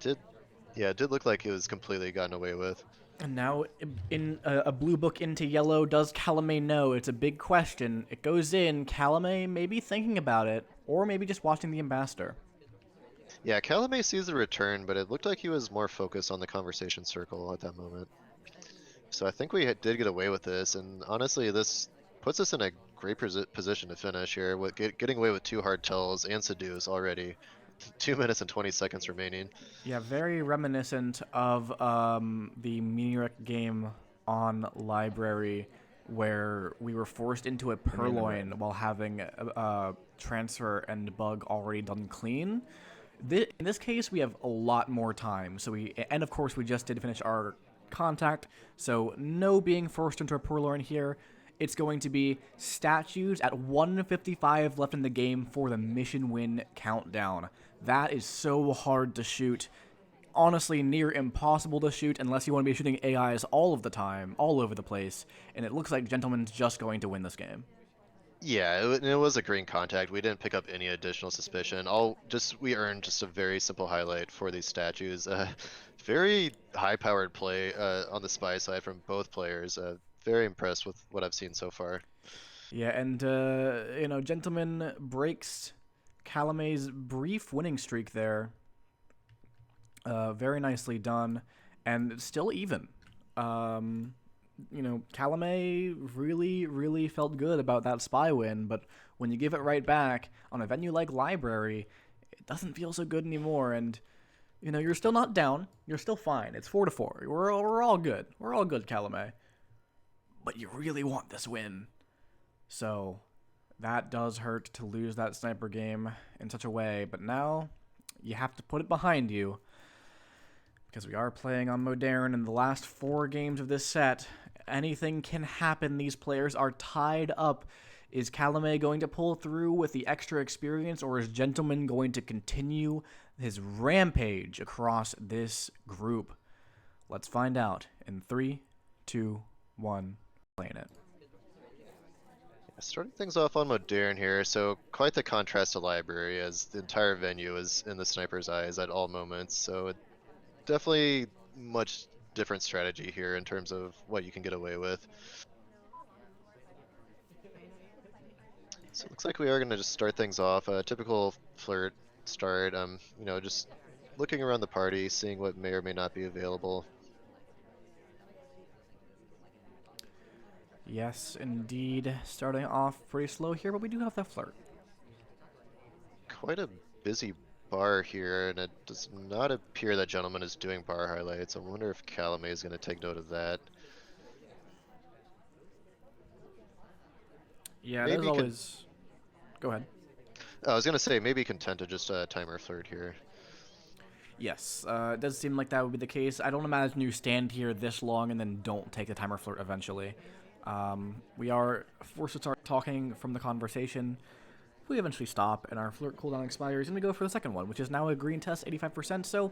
did look like it was completely gotten away with. And now, in a blue book into yellow, does Calamay know? It's a big question. It goes in. Calamay maybe thinking about it, or maybe just watching the ambassador. Yeah, Calamay sees the return, but it looked like he was more focused on the conversation circle at that moment. So I think we did get away with this, and honestly, this puts us in a great position to finish here with getting away with two hard tells and seduce already. 2 minutes and 20 seconds remaining. Yeah, very reminiscent of the Meteoric game on Library, where we were forced into a purloin while having a transfer and bug already done clean. In this case, we have a lot more time. And of course, we just did finish our contact, so no being forced into a purloin here. It's going to be statues at 155 left in the game for the mission win countdown. That is so hard to shoot. Honestly, near impossible to shoot unless you want to be shooting AIs all of the time, all over the place. And it looks like gENTleman's just going to win this game. Yeah, it was a green contact. We didn't pick up any additional suspicion. We earned just a very simple highlight for these statues. Very high-powered play on the spy side from both players. Very impressed with what I've seen so far. Yeah, and, gENTleman breaks Calamay's brief winning streak there. Very nicely done, and it's still even. Calamay really, really felt good about that spy win, but when you give it right back on a venue like Library, it doesn't feel so good anymore. And you're still not down. You're still fine. It's 4-4. We're all good. We're all good, Calamay. But you really want this win, so that does hurt to lose that sniper game in such a way. But now you have to put it behind you, because we are playing on Modern in the last 4 games of this set. Anything can happen. These players are tied up. Is Calamay going to pull through with the extra experience, or is gENTleman going to continue his rampage across this group? Let's find out in 3, 2, 1, playing it. Starting things off on Modern here, so quite the contrast to Library as the entire venue is in the sniper's eyes at all moments. So definitely much different strategy here in terms of what you can get away with. So it looks like we are going to just start things off. A typical flirt start, just looking around the party, seeing what may or may not be available. Yes, indeed. Starting off pretty slow here, but we do have that flirt. Quite a busy bar here, and it does not appear that gENTleman is doing bar highlights. I wonder if Calamay is going to take note of that. Yeah, Maybe there's always... Go ahead. I was going to say, maybe content to just timer flirt here. Yes, it does seem like that would be the case. I don't imagine you stand here this long and then don't take the timer flirt eventually. We are forced to start talking from the conversation. We eventually stop and our flirt cooldown expires, and we go for the second one, which is now a green test, 85%. So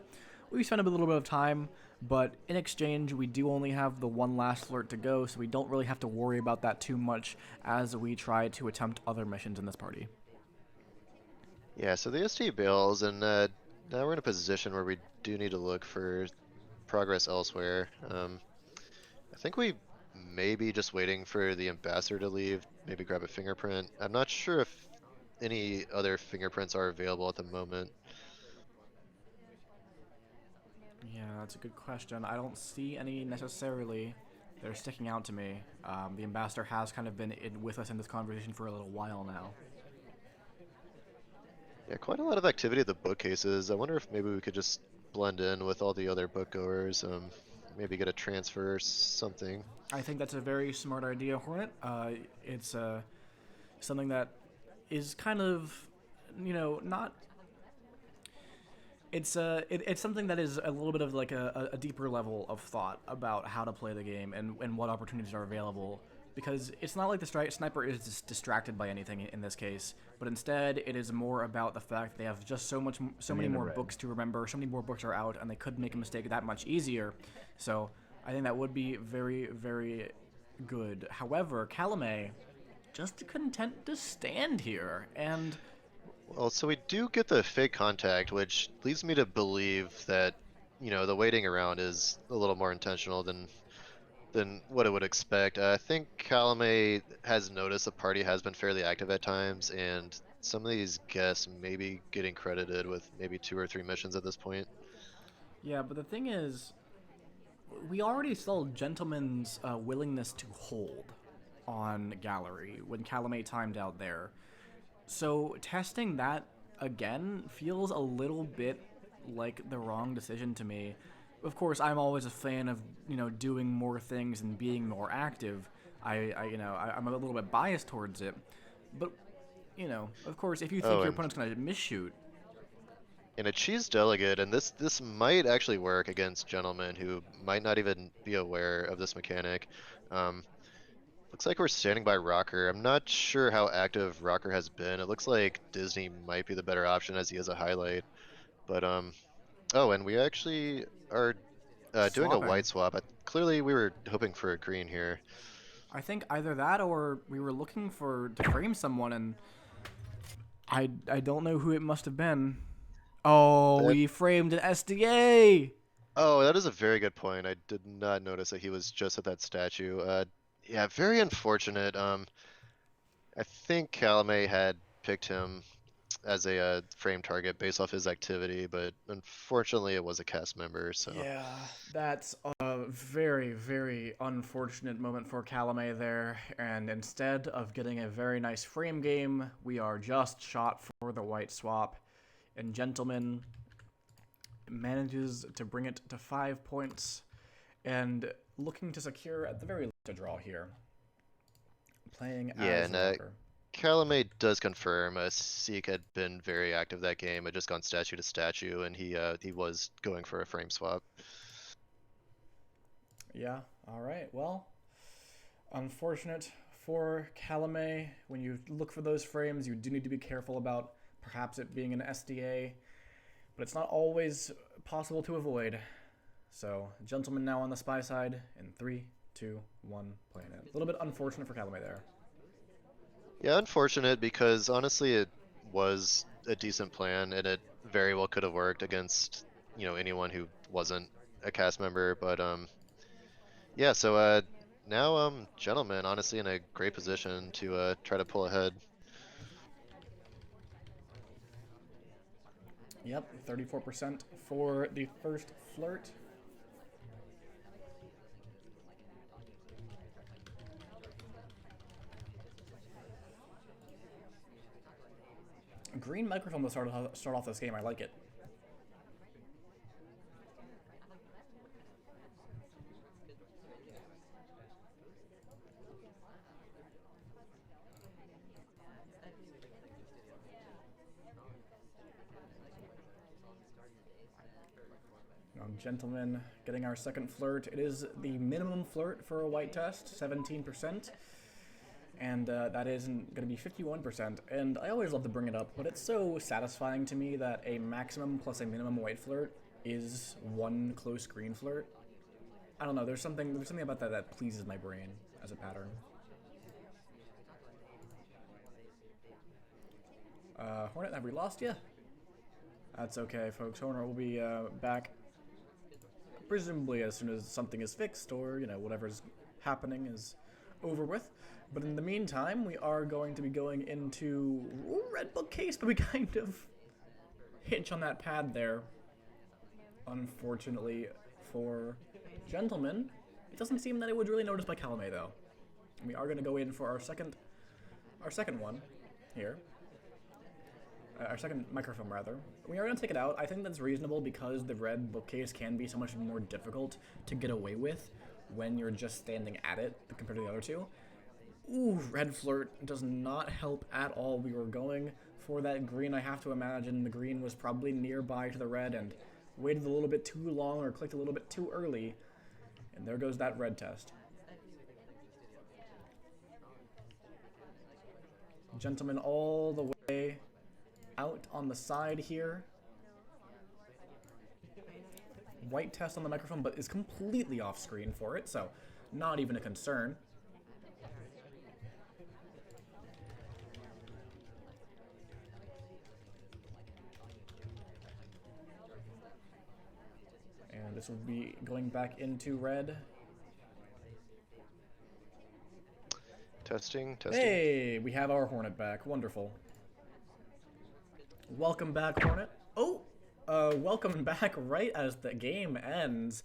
we spend a little bit of time, but in exchange, we do only have the one last flirt to go, so we don't really have to worry about that too much as we try to attempt other missions in this party. Yeah, so the ST bails, and now we're in a position where we do need to look for progress elsewhere. I think we may be just waiting for the ambassador to leave, maybe grab a fingerprint. I'm not sure if any other fingerprints are available at the moment. Yeah, that's a good question. I don't see any necessarily that are sticking out to me. The ambassador has kind of been with us in this conversation for a little while now. Yeah, quite a lot of activity at the bookcases. I wonder if maybe we could just blend in with all the other bookgoers, maybe get a transfer or something. I think that's a very smart idea, Hornet. It's something that is kind of, not. It's something that is a little bit of like a deeper level of thought about how to play the game and what opportunities are available. Because it's not like the sniper is just distracted by anything in this case, but instead it is more about the fact they have just so many more books to remember, so many more books are out, and they could make a mistake that much easier. So I think that would be very, very good. However, Calamay just content to stand here, and Well, so we do get the fake contact, which leads me to believe that, the waiting around is a little more intentional than what I would expect. I think Calamay has noticed the party has been fairly active at times, and some of these guests may be getting credited with maybe 2 or 3 missions at this point. yeah, but the thing is, we already saw Gentleman's willingness to hold on Gallery when Calamay timed out there. So testing that again feels a little bit like the wrong decision to me. Of course, I'm always a fan of doing more things and being more active. I'm a little bit biased towards it, but of course, if you think Oh, your and opponent's gonna misshoot, a cheese delegate, and this might actually work against gentlemen who might not even be aware of this mechanic. Um, Looks like we're standing by Rocker. I'm not sure how active Rocker has been. It looks like Disney might be the better option as he is a highlight. But oh, and we actually are doing a swapping. white swap. Clearly, we were hoping for a green here. I think either that or we were looking for to frame someone, and I don't know who it must have been. Oh, That we framed an SDA. Oh, that is a very good point. I did not notice that he was just at that statue. Yeah, very unfortunate. I think Calamay had picked him as a frame target based off his activity, but unfortunately, it was a cast member. So Yeah, that's a very, very unfortunate moment for Calamay there. And instead of getting a very nice frame game, we are just shot for the white swap. And Gentleman manages to bring it to 5 points and looking to secure at the very least a draw here. Playing yeah, as and Rocker. Calamay does confirm Seek had been very active that game. Had just gone statue to statue, and he was going for a frame swap. Yeah, alright, well, unfortunate for Calamay. When you look for those frames, you do need to be careful about perhaps it being an SDA, but it's not always possible to avoid. So, Gentleman now on the spy side in 3, 2, 1, playing it. A little bit unfortunate for Calamay there. Yeah, unfortunate because honestly, it was a decent plan, and it very well could have worked against anyone who wasn't a cast member. But yeah. So now gentlemen, honestly, in a great position to try to pull ahead. Yep, 34% for the first flirt. Green microphone to start off this game. I like it. Gentleman getting our second flirt. It is the minimum flirt for a white test, 17%. And that isn't going to be 51%. And I always love to bring it up, but it's so satisfying to me that a maximum plus a minimum white flirt is one close green flirt. I don't know. There's something about that that pleases my brain as a pattern. Hornet, have we lost you? That's okay, folks. Hornet will be back presumably as soon as something is fixed or whatever's happening is over with. But in the meantime, we are going to be going into red bookcase, but we kind of hitch on that pad there. Unfortunately for Gentleman, it doesn't seem that it was really noticed by Calamay though. We are going to go in for our second one here. Our second microphone rather. We are going to take it out. I think that's reasonable because the red bookcase can be so much more difficult to get away with when you're just standing at it compared to the other two. Ooh, red flirt does not help at all. We were going for that green. I have to imagine the green was probably nearby to the red and waited a little bit too long or clicked a little bit too early. And there goes that red test. Gentleman all the way out on the side here. White test on the microphone, but is completely off screen for it, so not even a concern. And this will be going back into red. Testing. Hey, we have our Hornet back. Wonderful. Welcome back, Hornet. Oh, welcome back right as the game ends.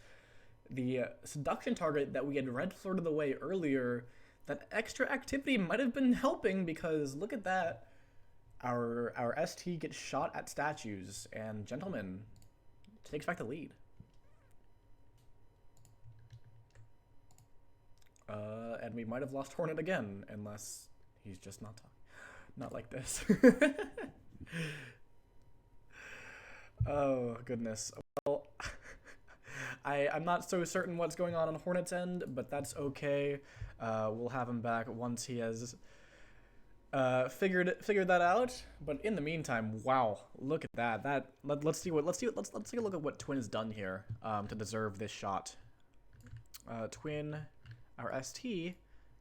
The seduction target that we had red flirted away earlier, that extra activity might have been helping, because look at that. Our ST gets shot at statues, and gENTleman takes back the lead. And we might have lost Hornet again, unless he's just not like this. Oh, goodness. Well, I'm not so certain what's going on Hornet's end, but that's okay. We'll have him back once he has figured that out. But in the meantime, wow, look at that. Let's take a look at what Twin's done here to deserve this shot. Twin, our ST,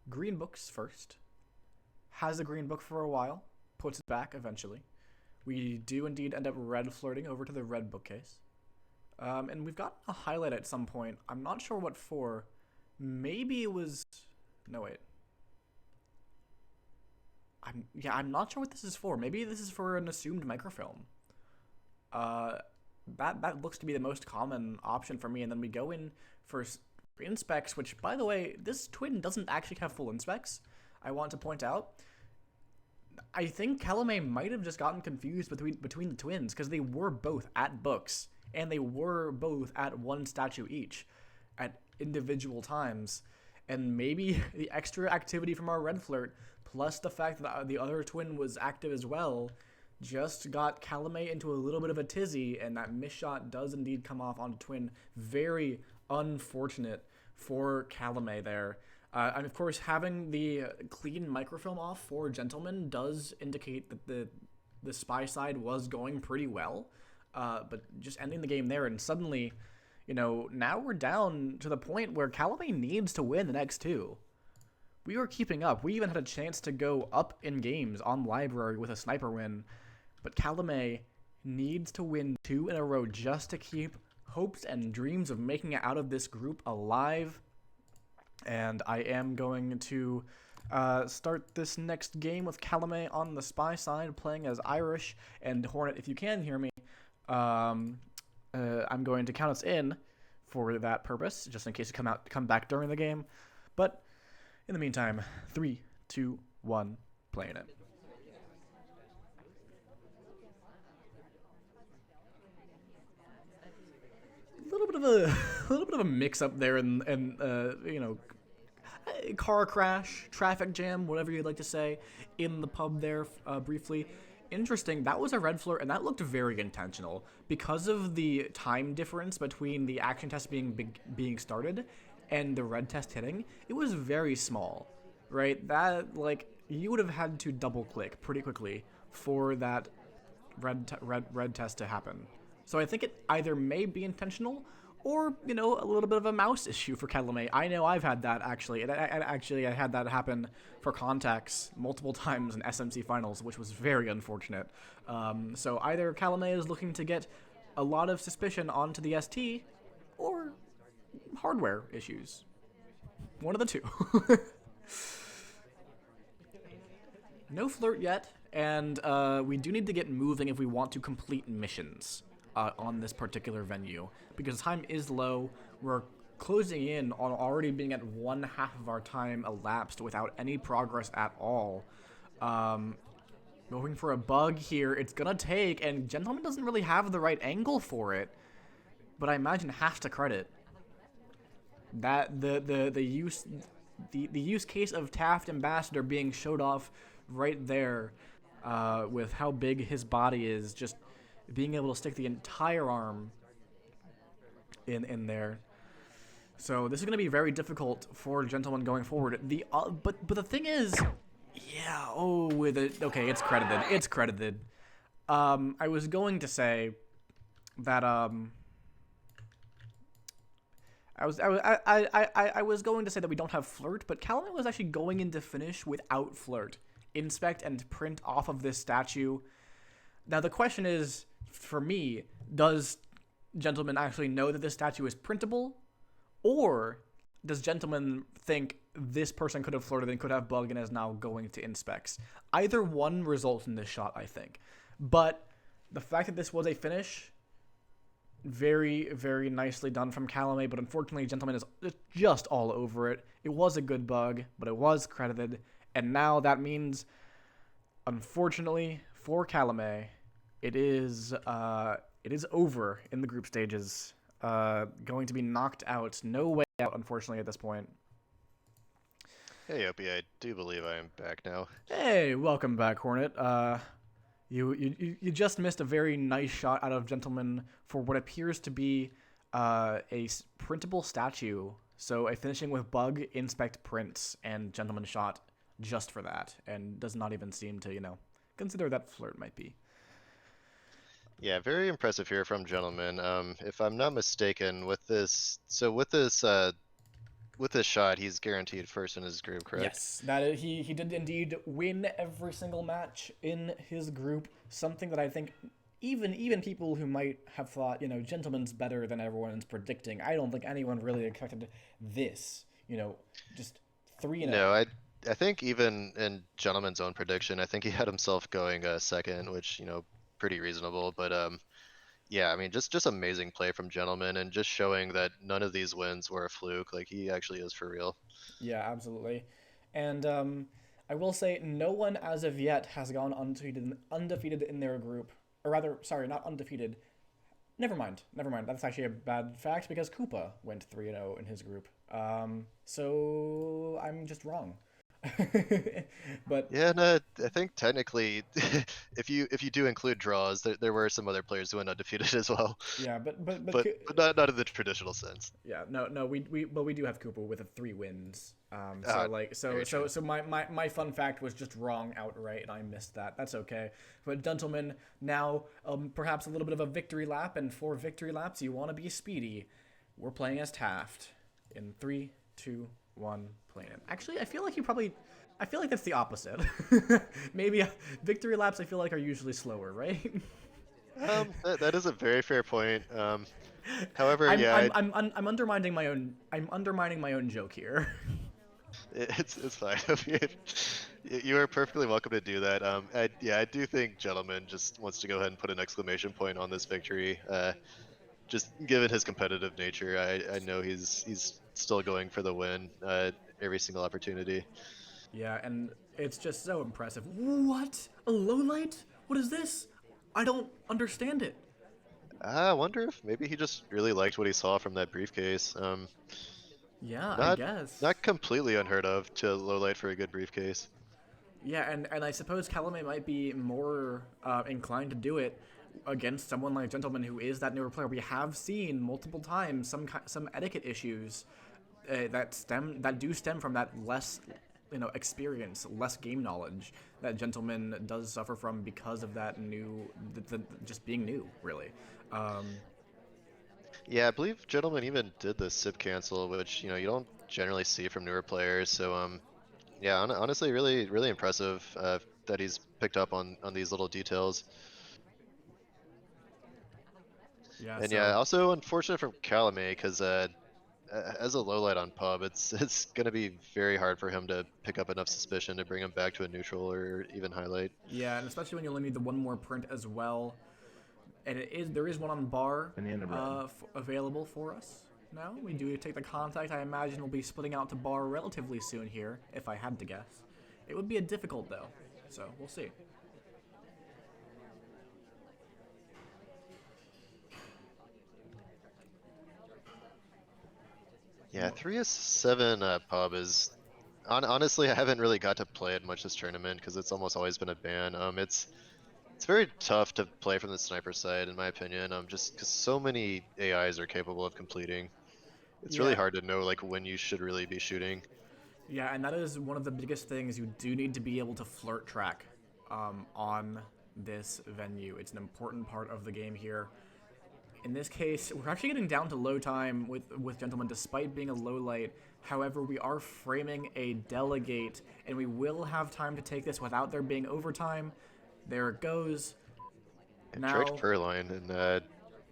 green books first. Has the green book for a while, puts it back eventually. We do indeed end up red flirting over to the red bookcase. And we've got a highlight at some point. I'm not sure what for. Maybe it was... No, wait. I'm not sure what this is for. Maybe this is for an assumed microfilm. That looks to be the most common option for me. And then we go in for inspecs, which, by the way, this twin doesn't actually have full inspecs. I want to point out. I think Calamay might have just gotten confused between the twins, because they were both at books, and they were both at one statue each at individual times. And maybe the extra activity from our red flirt, plus the fact that the other twin was active as well, just got Calamay into a little bit of a tizzy, and that miss shot does indeed come off onto twin. Very unfortunate for Calamay there. And of course, having the clean microfilm off for gENTleman does indicate that the spy side was going pretty well. But just ending the game there, and suddenly, now we're down to the point where Calamay needs to win the next two. We were keeping up. We even had a chance to go up in games on Library with a sniper win. But Calamay needs to win 2 in a row just to keep hopes and dreams of making it out of this group alive. And I am going to start this next game with Calamay on the spy side, playing as Irish. And Hornet, if you can hear me, I'm going to count us in for that purpose, just in case you come back during the game. But in the meantime, 3, 2, 1, playing it. A little bit of a mix up there, and car crash, traffic jam, whatever you'd like to say, in the pub there briefly. Interesting, that was a red flirt, and that looked very intentional. Because of the time difference between the action test being started and the red test hitting, it was very small, right? That, you would have had to double click pretty quickly for that red test to happen. So I think it either may be intentional, or, a little bit of a mouse issue for Calamay. I know I've had that, actually. And I had that happen for contacts multiple times in SMC finals, which was very unfortunate. So either Calamay is looking to get a lot of suspicion onto the ST, or hardware issues. One of the two. No flirt yet, and we do need to get moving if we want to complete missions on this particular venue, because time is low. We're closing in on already being at 1/2 of our time elapsed without any progress at all. Going for a bug here, it's gonna take, and gENTleman doesn't really have the right angle for it, but I imagine has to credit that the use case of Taft Ambassador being showed off right there, with how big his body is, just being able to stick the entire arm in there. So this is going to be very difficult for gENTleman going forward. But the thing is, yeah, okay, it's credited. It's credited. I was going to say that I was going to say that we don't have flirt, but Calamay was actually going into finish without flirt. Inspect and print off of this statue. Now the question is, for me, does gentleman actually know that this statue is printable, or does gentleman think this person could have flirted and could have bugged and is now going to inspects? Either one results in this shot, I think. But the fact that this was a finish, very, very nicely done from Calamay, but unfortunately, gentleman is just all over it. It was a good bug, but it was credited, and now that means, unfortunately for Calamay, it is over in the group stages. Going to be knocked out. No way out, unfortunately, at this point. Hey, Opie, I do believe I am back now. Hey, welcome back, Hornet. You just missed a very nice shot out of gentleman for what appears to be a printable statue. So a finishing with bug, inspect, prints, and gentleman shot just for that, and does not even seem to, consider that flirt might be. Yeah, very impressive here from gentlemen. If I'm not mistaken, with this shot, he's guaranteed first in his group, correct? Yes, he did indeed win every single match in his group. Something that I think even people who might have thought, gentleman's better than everyone's predicting. I don't think anyone really expected this. Just 3-0. No, I think even in gentleman's own prediction, I think he had himself going second, which pretty reasonable. But yeah, I mean, just amazing play from gentleman, and just showing that none of these wins were a fluke. Like, he actually is for real. Yeah, absolutely. And I will say, no one as of yet has gone undefeated in their group. Or rather, sorry, not undefeated. Never mind. That's actually a bad fact because Koopa went 3-0 in his group. So I'm just wrong. But Yeah, no, I think technically, if you do include draws, there were some other players who went undefeated as well. yeah, but Not in the traditional sense. yeah, no, we do have Koopa with 3 wins. Very true. So my fun fact was just wrong outright, and I missed that. That's okay. But gentlemen, now perhaps a little bit of a victory lap, and for victory laps, you want to be speedy. We're playing as Taft in 3, 2, 1. Playing it. Actually, I feel like that's the opposite. Maybe victory laps I feel like are usually slower, right? That is a very fair point. However, I'm undermining my own joke here. it's fine. You are perfectly welcome to do that. I do think gentleman just wants to go ahead and put an exclamation point on this victory. Just given his competitive nature, I know he's still going for the win every single opportunity. Yeah, and it's just so impressive. What? A lowlight? What is this? I don't understand it. I wonder if maybe he just really liked what he saw from that briefcase. Yeah, I Not guess. not completely unheard of to lowlight for a good briefcase. Yeah, and I suppose Calamay might be more inclined to do it against someone like Gentleman, who is that newer player. We have seen multiple times some etiquette issues that do stem from that less experience, less game knowledge that Gentleman does suffer from because of that just being new, really. Yeah, I believe gentleman even did the sip cancel, which you don't generally see from newer players. So yeah, honestly, really really impressive that he's picked up on these little details. Yeah, And so yeah, also unfortunate from Calamay because as a low light on pub, it's gonna be very hard for him to pick up enough suspicion to bring him back to a neutral or even highlight. yeah, and especially when you only need the one more print as well, and there is one on bar available for us now. We do take the contact. I imagine we'll be splitting out to bar relatively soon here, if I had to guess. It would be a difficult though, so we'll see. Yeah, 3-7 pub is honestly, I haven't really got to play it much this tournament because it's almost always been a ban. It's very tough to play from the sniper side, in my opinion. Just because so many AIs are capable of completing, it's really Yeah, hard to know like when you should really be shooting. yeah, and that is one of the biggest things. You do need to be able to flirt track on this venue. It's an important part of the game here. In this case, we're actually getting down to low time with Gentleman, despite being a low light. However, we are framing a delegate, and we will have time to take this without there being overtime. There it goes. And Now, George Perline and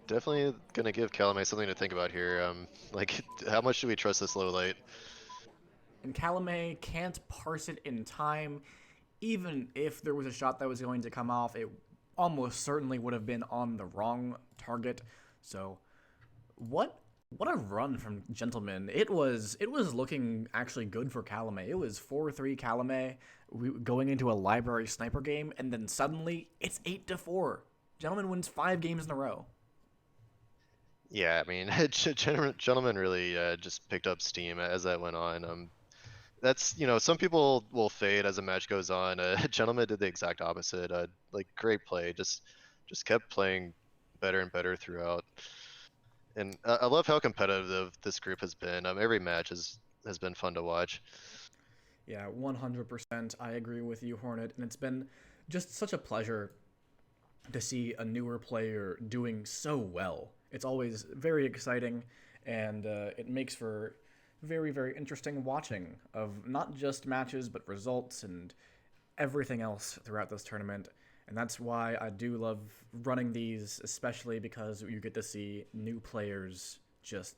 Definitely gonna give Calamay something to think about here. Like, how much do we trust this low light? And Calamay can't parse it in time. Even if there was a shot that was going to come off, it almost certainly would have been on the wrong target. So, what what a run from gentlemen. It was looking actually good for Calamay. It was 4-3 Calamay going into a library sniper game, and then suddenly it's 8-4. Gentleman wins 5 games in a row. Yeah, I mean, Gentleman really just picked up steam as that went on. That's, some people will fade as a match goes on. Gentleman did the exact opposite. Like, great play, just kept playing better and better throughout. And I love how competitive this group has been. Every match has been fun to watch. Yeah, 100%. I agree with you, Hornet, and it's been just such a pleasure to see a newer player doing so well. It's always very exciting, and it makes for very, very interesting watching of not just matches, but results and everything else throughout this tournament. And that's why I do love running these, especially because you get to see new players just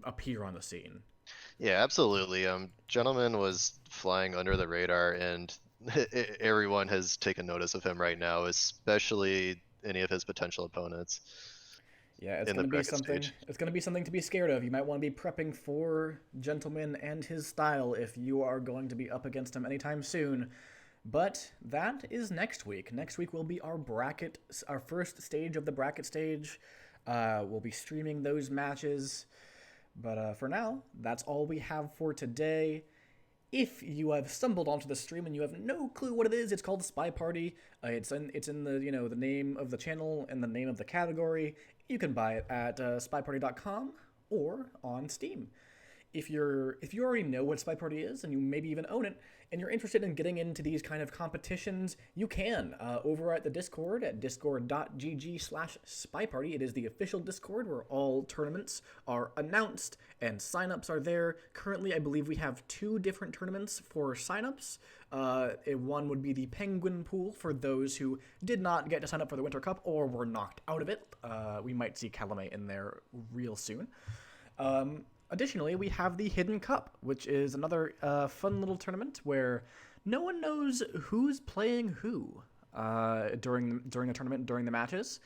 appear on the scene. Yeah, absolutely. Gentleman was flying under the radar, and everyone has taken notice of him right now, especially any of his potential opponents Yeah, it's in going the to be bracket something. stage. It's going to be something to be scared of. You might want to be prepping for Gentleman and his style if you are going to be up against him anytime soon. But that is next week. Next week will be our bracket, our first stage of the bracket stage. We'll be streaming those matches. But for now, that's all we have for today. If you have stumbled onto the stream and you have no clue what it is, it's called SpyParty. It's in the the name of the channel and the name of the category. You can buy it at spyparty.com or on Steam. If you already know what SpyParty is and you maybe even own it and you're interested in getting into these kind of competitions, you can over at the Discord at discord.gg/SpyParty. It is the official Discord where all tournaments are announced and signups are there. Currently, I believe we have 2 different tournaments for signups. One would be the Penguin Pool for those who did not get to sign up for the Winter Cup or were knocked out of it. We might see Calamay in there real soon. Additionally, we have the Hidden Cup, which is another fun little tournament where no one knows who's playing who during the tournament, during the matches,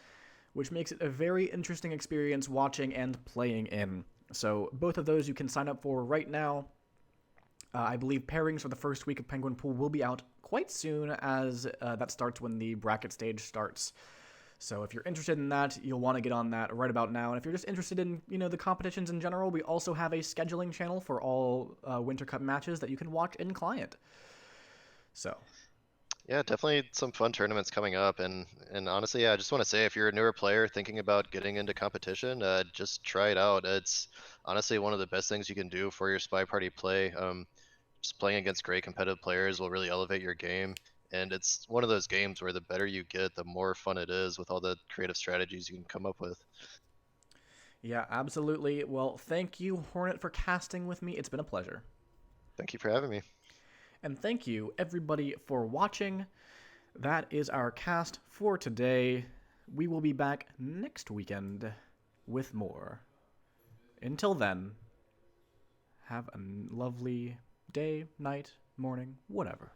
which makes it a very interesting experience watching and playing in. So both of those you can sign up for right now. I believe pairings for the first week of Penguin Pool will be out quite soon, as that starts when the bracket stage starts. So if you're interested in that, you'll want to get on that right about now. And if you're just interested in, the competitions in general, we also have a scheduling channel for all Winter Cup matches that you can watch in client. So, Yeah, definitely some fun tournaments coming up, and honestly, yeah, I just want to say if you're a newer player thinking about getting into competition, just try it out. It's honestly one of the best things you can do for your Spy Party play. Just playing against great competitive players will really elevate your game, and it's one of those games where the better you get, the more fun it is with all the creative strategies you can come up with. yeah, absolutely. Well, thank you, Hornet, for casting with me. It's been a pleasure. Thank you for having me. And thank you, everybody, for watching. That is our cast for today. We will be back next weekend with more. Until then, have a lovely day, night, morning, whatever.